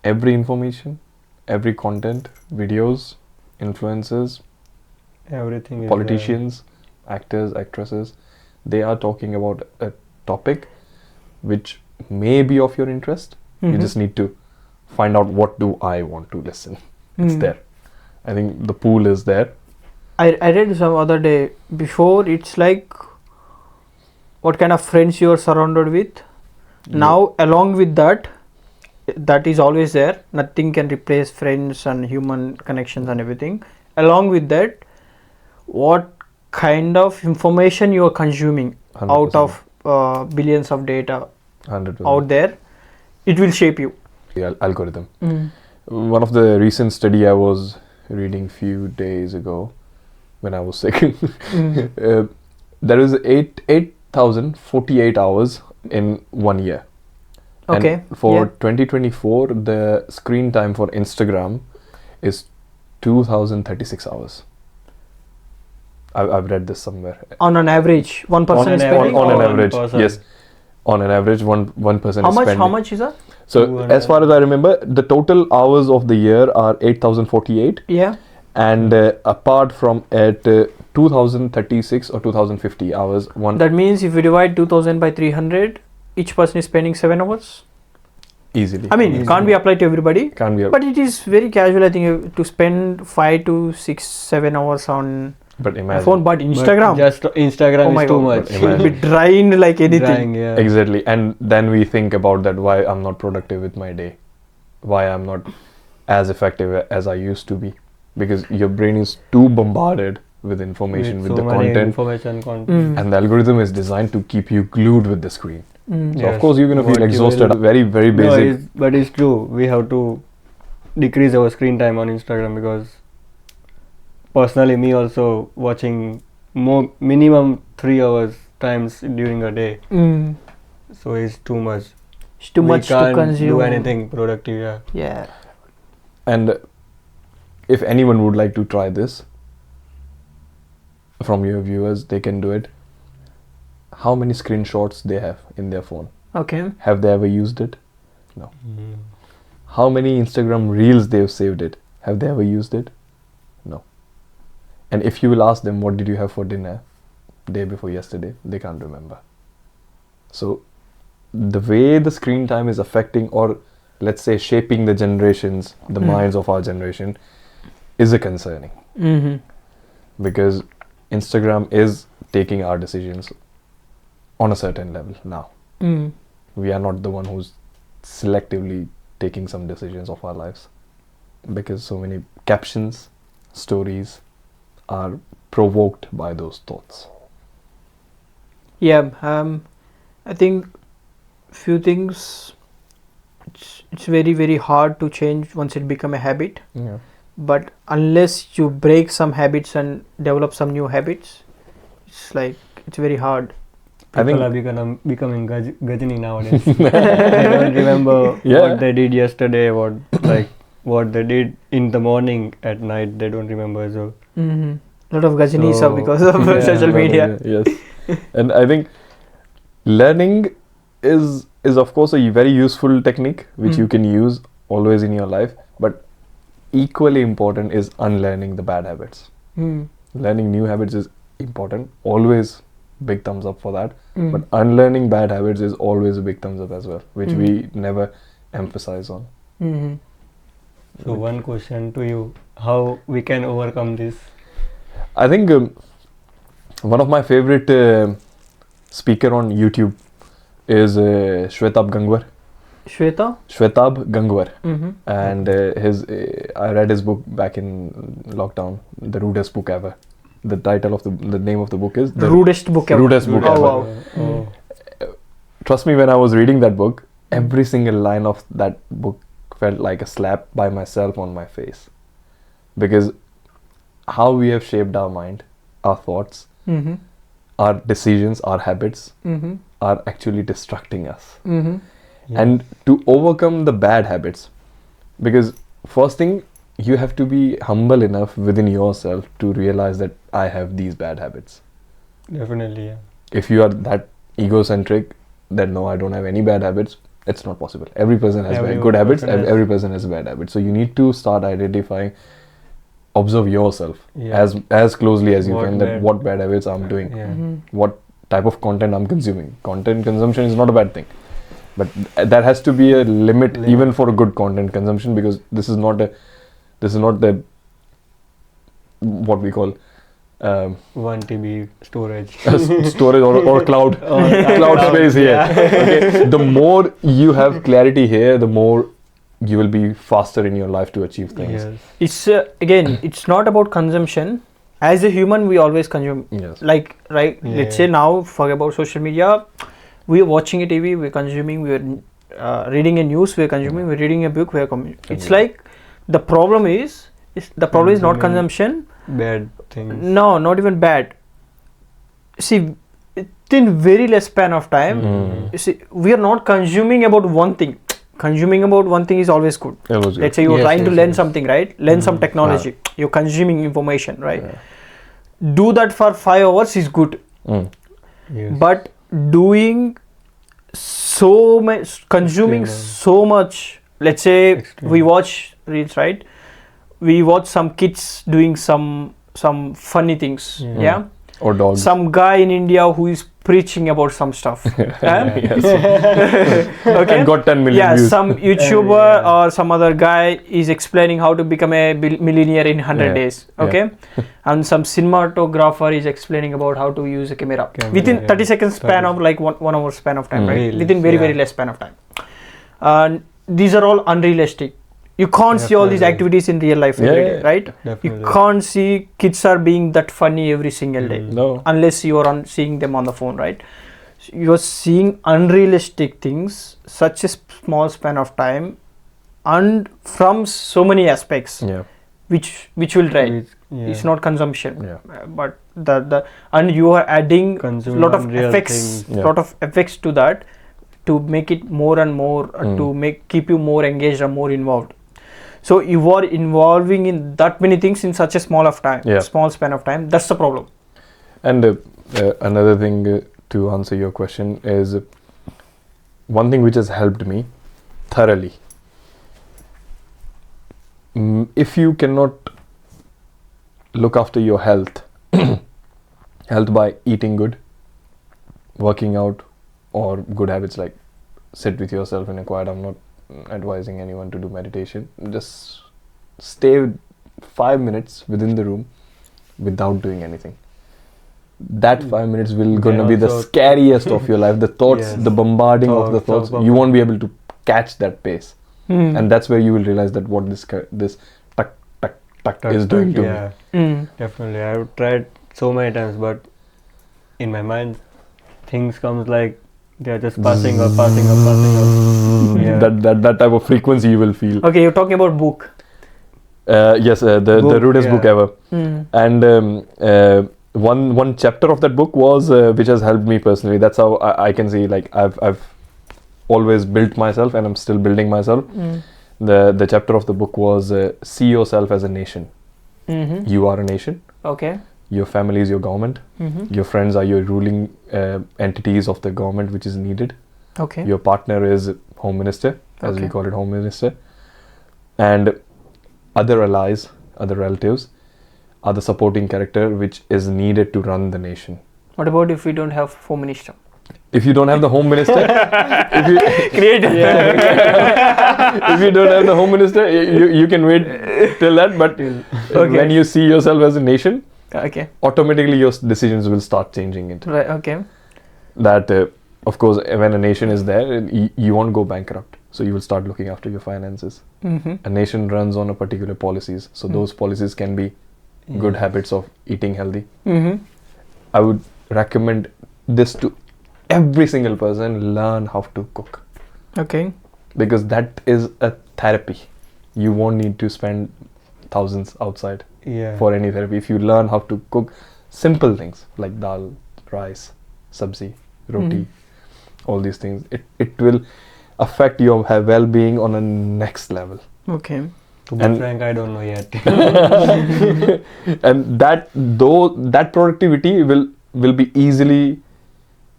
Every information, every content, videos, influencers,
everything is
politicians, actors, actresses, they are talking about a topic which may be of your interest. You just need to find out, what do I want to listen. It's there. I think the pool is there.
I read some other day, before it's like what kind of friends you are surrounded with. Now along with that is always there. Nothing can replace friends and human connections and everything. Along with that, what kind of information you are consuming 100%. Out of billions of data
100%.
Out there, it will shape you.
The algorithm. One of the recent study I was reading few days ago when I was sick. There is 8,048 hours in 1 year.
Okay.
And for 2024, the screen time for Instagram is 2,036 hours. I've read this somewhere.
On an average, one person is spending?
On an average, yes. On an average, one person is spending.
How much is that?
So, as far as I remember, the total hours of the year are 8,048.
Yeah.
And apart from it, 2,036 or 2,050 hours.
That means if you divide 2,000 by 300, each person is spending 7 hours?
Easily.
I mean, it can't be applied to everybody.
Can't be.
But it is very casual, I think, to spend 5 to 6, 7 hours on phone. But Instagram.
But just Instagram is too much.
It will be drained like anything.
Exactly. And then we think about that, why I'm not productive with my day. Why I'm not as effective as I used to be. Because your brain is too bombarded with information, with the content. And the algorithm is designed to keep you glued with the screen. So of course you're going to feel exhausted. Very, very basic.
No, but it's true. We have to decrease our screen time on Instagram, because personally, me also watching minimum 3 hours times during a day. So it's too much.
It's too
We
much to
can't
consume.
do anything productive. Yeah.
Yeah.
And if anyone would like to try this, from your viewers, they can do it. How many screenshots they have in their phone?
Okay.
Have they ever used it? No.
Mm.
How many Instagram reels they've saved it? Have they ever used it? No. And if you will ask them, what did you have for dinner day before yesterday, they can't remember. So the way the screen time is affecting, or let's say shaping the generations, the minds of our generation, is a concerning.
Mm-hmm.
Because Instagram is taking our decisions on a certain level now.
Mm.
We are not the one who's selectively taking some decisions of our lives, because so many captions, stories are provoked by those thoughts.
Yeah. I think few things. It's very, very hard to change once it become a habit.
Yeah.
But unless you break some habits and develop some new habits, it's very hard.
I think
People are becoming Gajini nowadays. They don't remember what they did yesterday, what they did in the morning, at night. They don't remember. So
A lot of Gajanis
So,
are because of
yeah,
social media.
Yes. And I think learning is of course a very useful technique which you can use always in your life, but equally important is unlearning the bad habits. Learning new habits is important, always big thumbs up for that, but unlearning bad habits is always a big thumbs up as well, which we never emphasize on.
So one question to you: how we can overcome this?
I think one of my favorite speaker on YouTube is Shwetab Gangwar. Shwetab Gangwar. And I read his book back in lockdown, the rudest book ever. The title of the name of the book is
The Rudest book ever.
Rudest book ever.
Wow.
Trust me, when I was reading that book, every single line of that book felt like a slap by myself on my face. Because how we have shaped our mind, our thoughts, our decisions, our habits are actually destructing us. And to overcome the bad habits, because first thing, you have to be humble enough within yourself to realize that I have these bad habits.
Definitely, yeah.
If you are that egocentric that no, I don't have any bad habits, it's not possible. Every person has good habits, every person has bad habits. So you need to start identifying, observe yourself as closely as you can, that what bad habits I'm doing, what type of content I'm consuming. Content consumption is not a bad thing, but there has to be a limit even for a good content consumption, because this is not the what we call
1 TB storage.
Storage or cloud space here. Okay. The more you have clarity here, the more you will be faster in your life to achieve things.
Yes.
It's again, it's not about consumption. As a human, we always consume.
Yes.
Like, right? Let's say now, forget about social media. We are watching a TV, we're consuming. We are reading a news, we're consuming. We're reading a book, we're consuming. It's like the problem is not consumption.
Bad things.
No, not even bad. See, within very less span of time, you see, we are not consuming about one thing. Consuming about one thing is always good. Let's say you're trying to learn something, right? Learn some technology. You're consuming information, right? Do that for 5 hours is good.
Yes.
But doing so much, consuming so much, let's say we watch reels, right? We watch some kids doing some funny things,
Or dogs.
Some guy in India who is preaching about some stuff. Okay.
And got 10 million views.
Some YouTuber or some other guy is explaining how to become a millionaire in 100 days. Okay. And some cinematographer is explaining about how to use a camera within 30 seconds span of like 1 hour span of time, right? Within very less span of time. And these are all unrealistic. You can't see all these activities in real life every day, right?
Definitely.
You can't see kids are being that funny every single day.
No.
Unless you are seeing them on the phone, right? So you are seeing unrealistic things, such a small span of time, and from so many aspects, which will drive. It's not consumption, but and you are adding lot of effects to that, to make it more and more, to keep you more engaged and more involved. So you are involving in that many things in such a small span of time. That's the problem.
And another thing to answer your question is one thing which has helped me thoroughly. If you cannot look after your health by eating good, working out, or good habits like sit with yourself in a quiet. I'm not advising anyone to do meditation. Just stay 5 minutes within the room without doing anything. That 5 minutes will gonna be the scariest of your life. The thoughts, the bombarding of the thoughts, you won't be able to catch that pace. And that's where you will realize that what this tuck is doing to me.
Definitely. I've tried so many times, but in my mind, things comes like they're just passing up.
That type of frequency you will feel.
Okay, you're talking about book.
Yes, the Rudest book ever. And one chapter of that book was which has helped me personally. That's how I can see, like, I've always built myself and I'm still building myself. The chapter of the book was see yourself as a nation. You are a nation.
Okay.
Your family is your government. Your friends are your ruling entities of the government which is needed.
Okay.
Your partner is home minister, as we call it, home minister. And other allies, other relatives are the supporting character which is needed to run the nation.
What about if we don't have home minister?
If you don't have the home minister, if you don't have the home minister, you can wait till that. But when you see yourself as a nation, automatically your decisions will start changing it.
Right. Okay.
That of course, when a nation is there, you won't go bankrupt. So you will start looking after your finances. A nation runs on a particular policies. So those policies can be good habits of eating healthy. I would recommend this to every single person. Learn how to cook.
Okay.
Because that is a therapy. You won't need to spend thousands outside for any therapy. If you learn how to cook simple things like dal, rice, sabzi, roti, all these things, it will affect your well-being on a next level.
Okay.
To be frank, I don't know yet.
And that productivity will be easily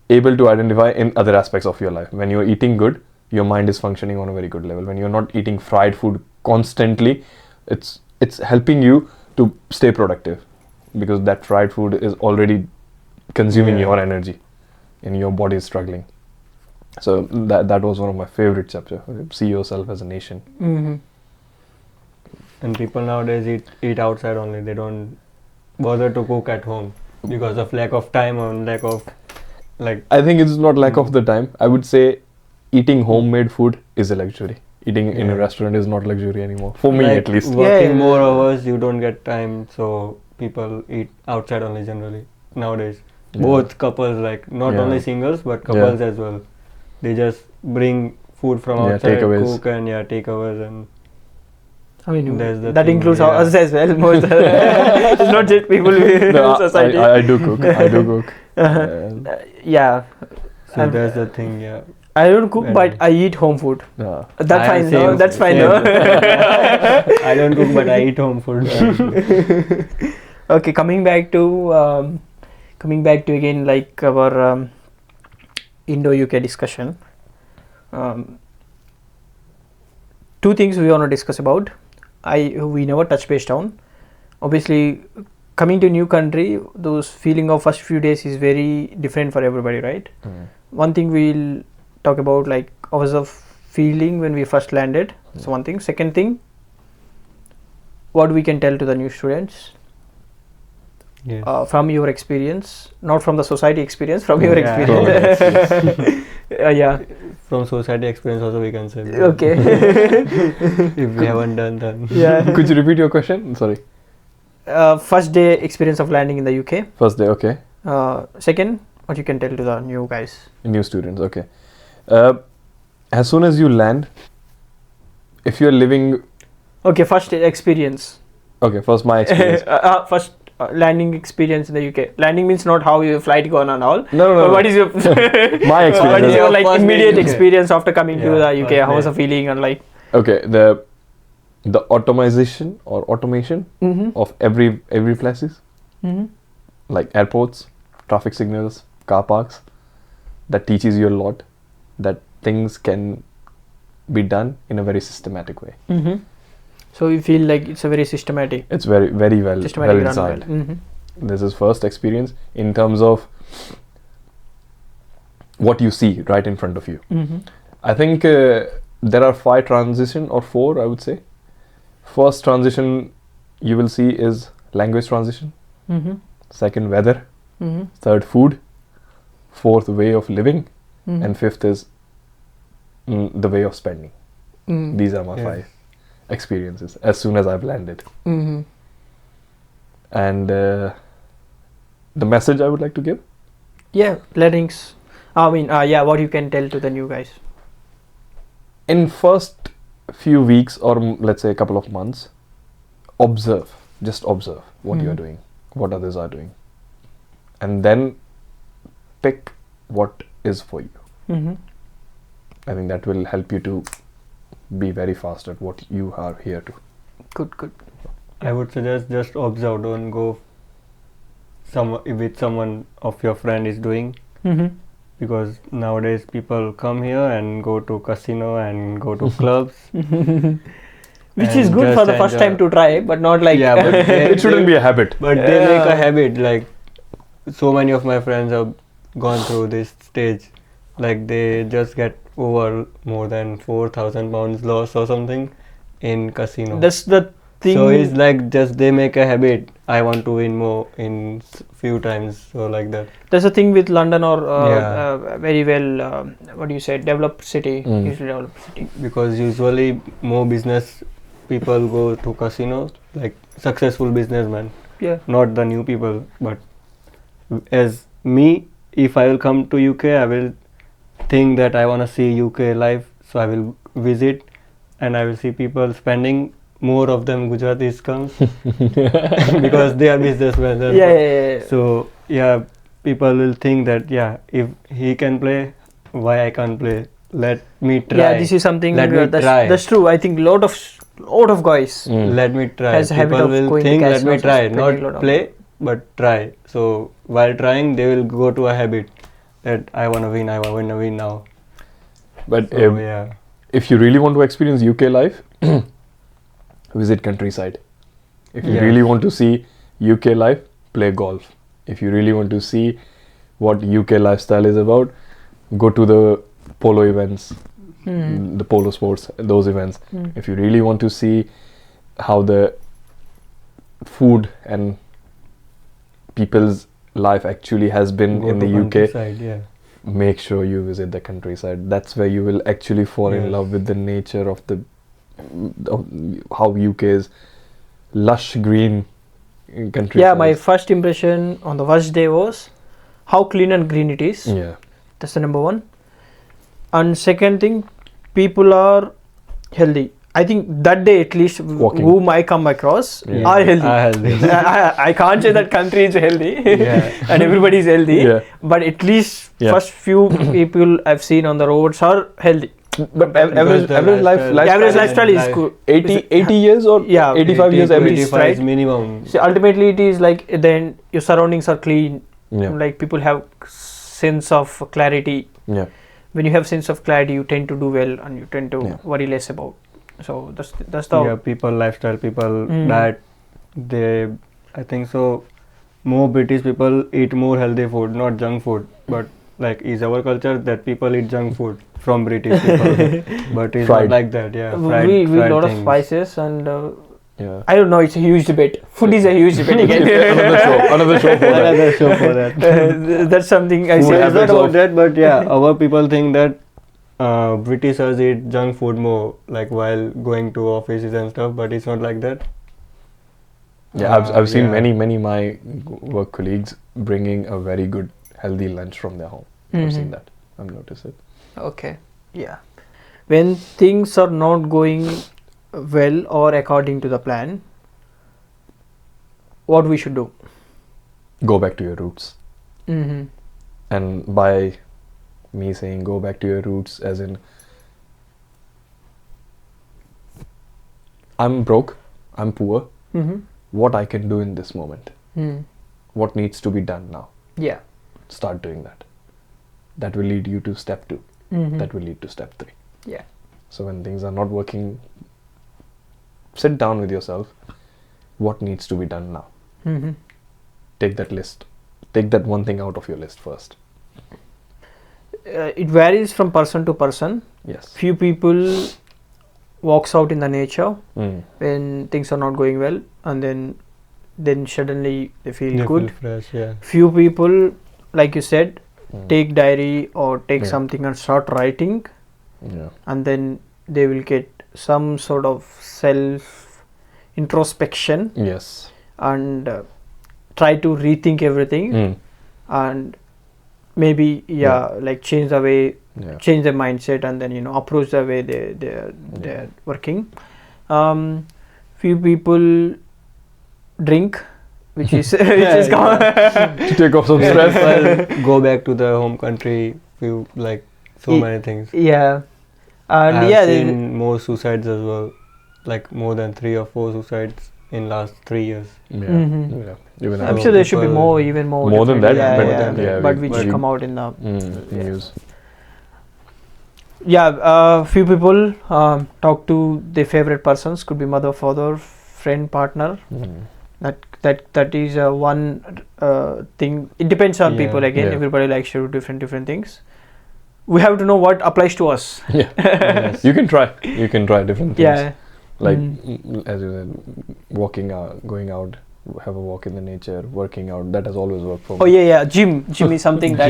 able to identify in other aspects of your life. When you're eating good, your mind is functioning on a very good level. When you're not eating fried food constantly, it's helping you to stay productive, because that fried food is already consuming your energy and your body is struggling. So that was one of my favorite chapters. See yourself as a nation.
And people nowadays eat outside only. They don't bother to cook at home because of lack of time or lack of
I think it's not lack of the time. I would say eating homemade food is a luxury. Eating in a restaurant is not luxury anymore. For me, at least.
Working more hours, you don't get time. So people eat outside only generally nowadays. Both couples, not only singles but couples as well. They just bring food from outside, cook and takeaways, and
I mean that includes us as well. It's not just people in society.
I do cook.
So that's the thing.
I don't cook, but I eat home food. That's fine. No, that's fine. No.
I don't cook, but I eat home food.
Okay, coming back to again our Indo-UK discussion. Two things we want to discuss about. We never touch base down. Obviously, coming to a new country, those feeling of first few days is very different for everybody, right? One thing we'll talk about hours of feeling when we first landed. So one thing. Second thing, what we can tell to the new students from your experience, not from the society experience, from your experience.
From society experience also we can say.
Okay.
If we haven't done then.
Could you repeat your question? Sorry.
First day experience of landing in the UK.
First day, okay.
Second, what you can tell to the new guys.
New students, okay. As soon as you land, if you're living...
Okay, first experience.
Okay, first my experience.
First landing experience in the UK? Landing means not how your flight gone and all.
No.
But what is your
My experience.
what is your like
First day
immediate
UK.
experience after coming to the UK?
first
How was
day.
the feeling and like?
Okay, the automation or automation of every places, like airports, traffic signals, car parks, that teaches you a lot, that things can be done in a very systematic way.
So you feel like it's a very systematic.
It's very well
Systematic run
designed.
well.
This is first experience in terms of what you see right in front of you. I think there are 5 transition or 4, I would say. First transition you will see is language transition. Second, weather. Third, food. Fourth, way of living. And fifth is the way of spending. These are my 5 experiences as soon as I've landed. And the message I would like to give,
Learnings. I mean, what you can tell to the new guys.
in first few weeks or let's say a couple of months, just observe what you are doing, what others are doing, and then pick what is for you. I think that will help you to be very fast at what you are here to.
Good.
I would suggest just observe, don't go with someone of your friend is doing, because nowadays people come here and go to casino and go to clubs.
Which is
and
good for
just
the first
enjoy.
time to try, but not like.
Yeah, but
It shouldn't be a habit.
But they make a habit. Like so many of my friends have gone through this stage. Like they just get over more than 4,000 pounds loss or something in casino.
That's the thing.
So it's like just they make a habit. I want to win more in few times, so like that.
That's the thing with London or very well, what do you say, developed city, usually developed city.
Because usually more business people go to casinos, like successful businessmen.
Yeah.
Not the new people, but as me, if I will come to UK, I will think that I want to see UK life, so I will visit and I will see people spending. More of them Gujaratis comes because they are businessmen.
Yeah.
So people will think that if he can play, why I can't play? Let me try.
Yeah, this is something
Let me try.
that's true. I think lot of guys
Let me try.
has a habit
People
of
will
going to
think let me
casinos,
try,
spending a lot
not
of
play, but try. So while trying, they will go to a habit that I want to win. I want to win now.
But
So,
if you really want to experience UK life, visit countryside. If you really want to see UK life, play golf. If you really want to see what UK lifestyle is about, go to the polo events, the polo sports, those events. If you really want to see how the food and people's life actually has been
go
in
to
the UK,
countryside,
make sure you visit the countryside. That's where you will actually fall in
Yes.
love with the nature of how UK is lush green countryside.
Yeah, my first impression on the first day was how clean and green it is.
Yeah.
That's the number one. And second thing, people are healthy. I think that day at least
Walking.
whom I come across are healthy. I can't say that country is healthy and everybody is healthy.
Yeah.
But at least first few people I've seen on the roads are healthy.
But average
lifestyle is good.
80 years or 85 years average.
85
right?
is minimum.
So ultimately it is like then your surroundings are clean.
Yeah.
Like people have sense of clarity.
Yeah.
When you have sense of clarity, you tend to do well and you tend to worry less about. So that's the
People lifestyle, people diet. I think so. More British people eat more healthy food, not junk food. But like is our culture that people eat junk food from British people, but it's
Fried.
not like that. Yeah,
we
fried
lot of
things.
spices and
Yeah.
I don't know. It's a huge debate. Food is a huge debate again.
Another show for that.
Another show for that.
That's something I
Food
say.
It's
habits
not about
of-
that, but our people think that Britishers eat junk food more, like while going to offices and stuff. But it's not like that.
Yeah, I've seen
yeah.
many my work colleagues bringing a very good healthy lunch from their home. I've seen that. I've noticed it.
Okay. Yeah. When things are not going well or according to the plan, what we should do?
Go back to your roots.
Mm-hmm.
And by me saying go back to your roots, as in I'm broke, I'm poor,
Mm-hmm.
what I can do in this moment,
Mm.
what needs to be done now,
Yeah.
start doing that. That will lead you to step 2,
Mm-hmm.
that will lead to step 3.
Yeah.
So when things are not working, sit down with yourself, what needs to be done now?
Mm-hmm.
Take that list, take that one thing out of your list first.
It varies from person to person.
Yes.
Few people walks out in the nature
Mm.
when things are not going well, and then suddenly they feel
They
good.
feel fresh, yeah.
Few people, like you said,
Mm.
take diary or take
Yeah.
something and start writing,
Yeah.
and then they will get some sort of self introspection
Yes.
and try to rethink everything,
Mm.
and maybe like change the way,
Yeah.
change their mindset, and then approach the way they're working. Few people drink, which is which is
To take off some stress.
Well, go back to the home country, feel like so
Ye-
many things.
yeah, and
I have
yeah,
seen more suicides as well, like more than 3 or 4 suicides in last 3 years.
Yeah.
Mhm.
Yeah. Even
I'm
So
sure there should be
people-
even more.
More than
definitely.
that,
yeah,
but
yeah,
than that.
but
we-
which
we-
come out in the
Mm. News.
yeah. Few people talk to their favorite persons. Could be mother, father, friend, partner.
Mm.
That is one thing. It depends on
Yeah.
people again.
Yeah.
Everybody likes to do different things. We have to know what applies to us.
Yeah.
Yes.
You can try. You can try different things.
Yeah.
Like
Mm.
as you said, walking out, going out, have a walk in the nature, working out. That has always worked for
Oh
me.
yeah. Gym is something that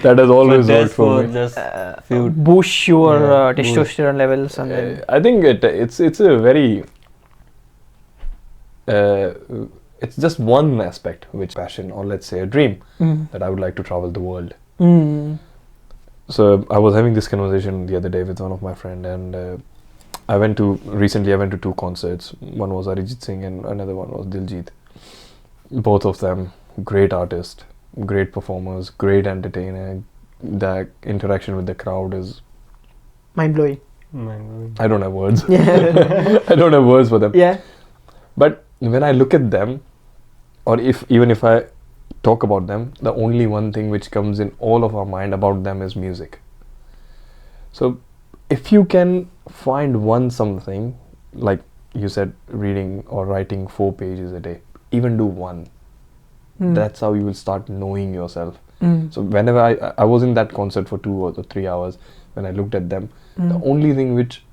That has always
But
worked
that's
for me.
just few.
boost your
Yeah, boost.
testosterone levels, and then
I think it's a very it's just one aspect which passion, or let's say a dream, that I would like to travel the world.
Mm.
So I was having this conversation the other day with one of my friend, and I went to 2 concerts. One was Arijit Singh and another one was Diljit. Both of them great artists, great performers, great entertainer. The interaction with the crowd is,
Mind blowing.
I don't have words.
Yeah.
I don't have words for them.
Yeah.
But when I look at them, or even if I talk about them, the only one thing which comes in all of our mind about them is music. So if you can find one something, like you said, reading or writing 4 pages a day, even do one, that's how you will start knowing yourself.
Mm.
So whenever I was in that concert for 2 or 3 hours, when I looked at them, the only thing which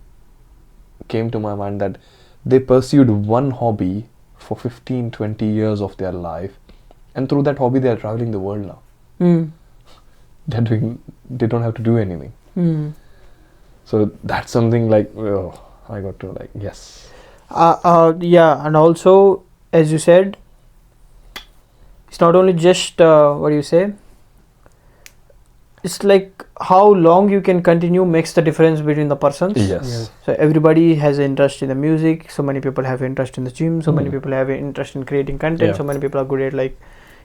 came to my mind that they pursued one hobby for 15-20 years of their life, and through that hobby they are traveling the world now.
Mm.
They don't have to do anything.
Mm.
So that's something like, oh, I got to like, yes.
Yeah, and also, as you said, it's not only just what do you say? It's like how long you can continue makes the difference between the persons.
Yes.
Yes.
So everybody has an interest in the music. So many people have interest in the gym. So many
Mm.
people have an interest in creating content.
Yeah.
So many people are good at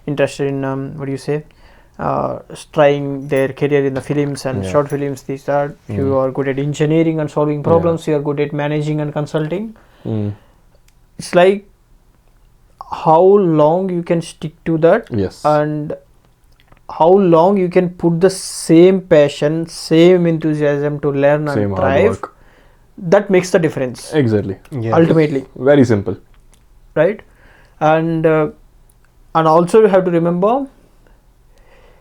interested in what do you say? Trying their career in the films and
Yeah.
short films. These are you
Mm.
are good at engineering and solving problems. You are good at managing and consulting.
Mm.
It's like how long you can stick to that,
Yes.
and how long you can put the same passion, same enthusiasm to learn
Same
and
hard
thrive.
work.
That makes the difference
Exactly.
Yeah.
ultimately,
Very simple.
right? And also you have to remember,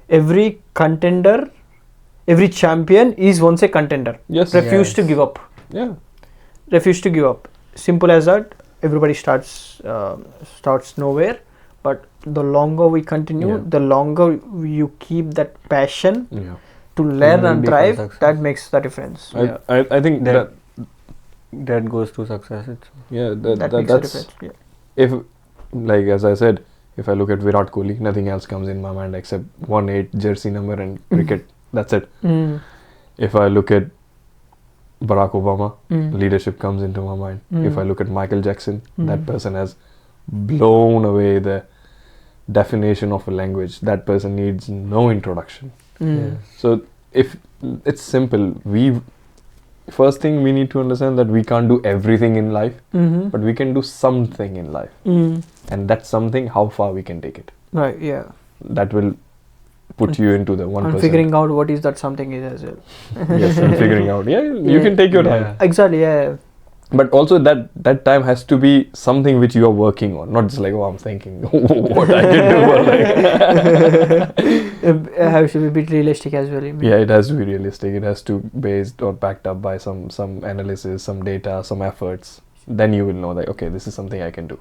every contender, every champion is once a contender.
Yes.
Refuse to
Yes.
give up.
Yeah.
Refuse to give up. Simple as that. Everybody starts nowhere, but the longer we continue,
Yeah.
the longer you keep that passion
Yeah.
to learn
will
and
become
thrive.
success.
That makes the difference.
Yeah.
I think
That-
that
That goes to success.
That makes the
that's
difference. Yeah.
if, like as I said, if I look at Virat Kohli, nothing else comes in my mind except 1/8 jersey number and cricket. That's it.
Mm.
If I look at Barack Obama,
Mm.
leadership comes into my mind.
Mm.
If I look at Michael Jackson, that
Mm.
person has blown away the definition of a language. That person needs no introduction. So if it's simple, first thing we need to understand that we can't do everything in life, but we can do something in life, and that's something, how far we can take it.
Right. Yeah.
That will put you into the 1%.
And figuring out what is that something is as well.
Yes, and figuring out. Yeah, you can take your time.
Exactly. Yeah.
But also that time has to be something which you are working on, not just like, oh, I'm thinking what I can do. Or like
It has to be a bit realistic as well.
yeah, it has to be realistic. It has to be based or backed up by some analysis, some data, some efforts. Then you will know that, okay, this is something I can do.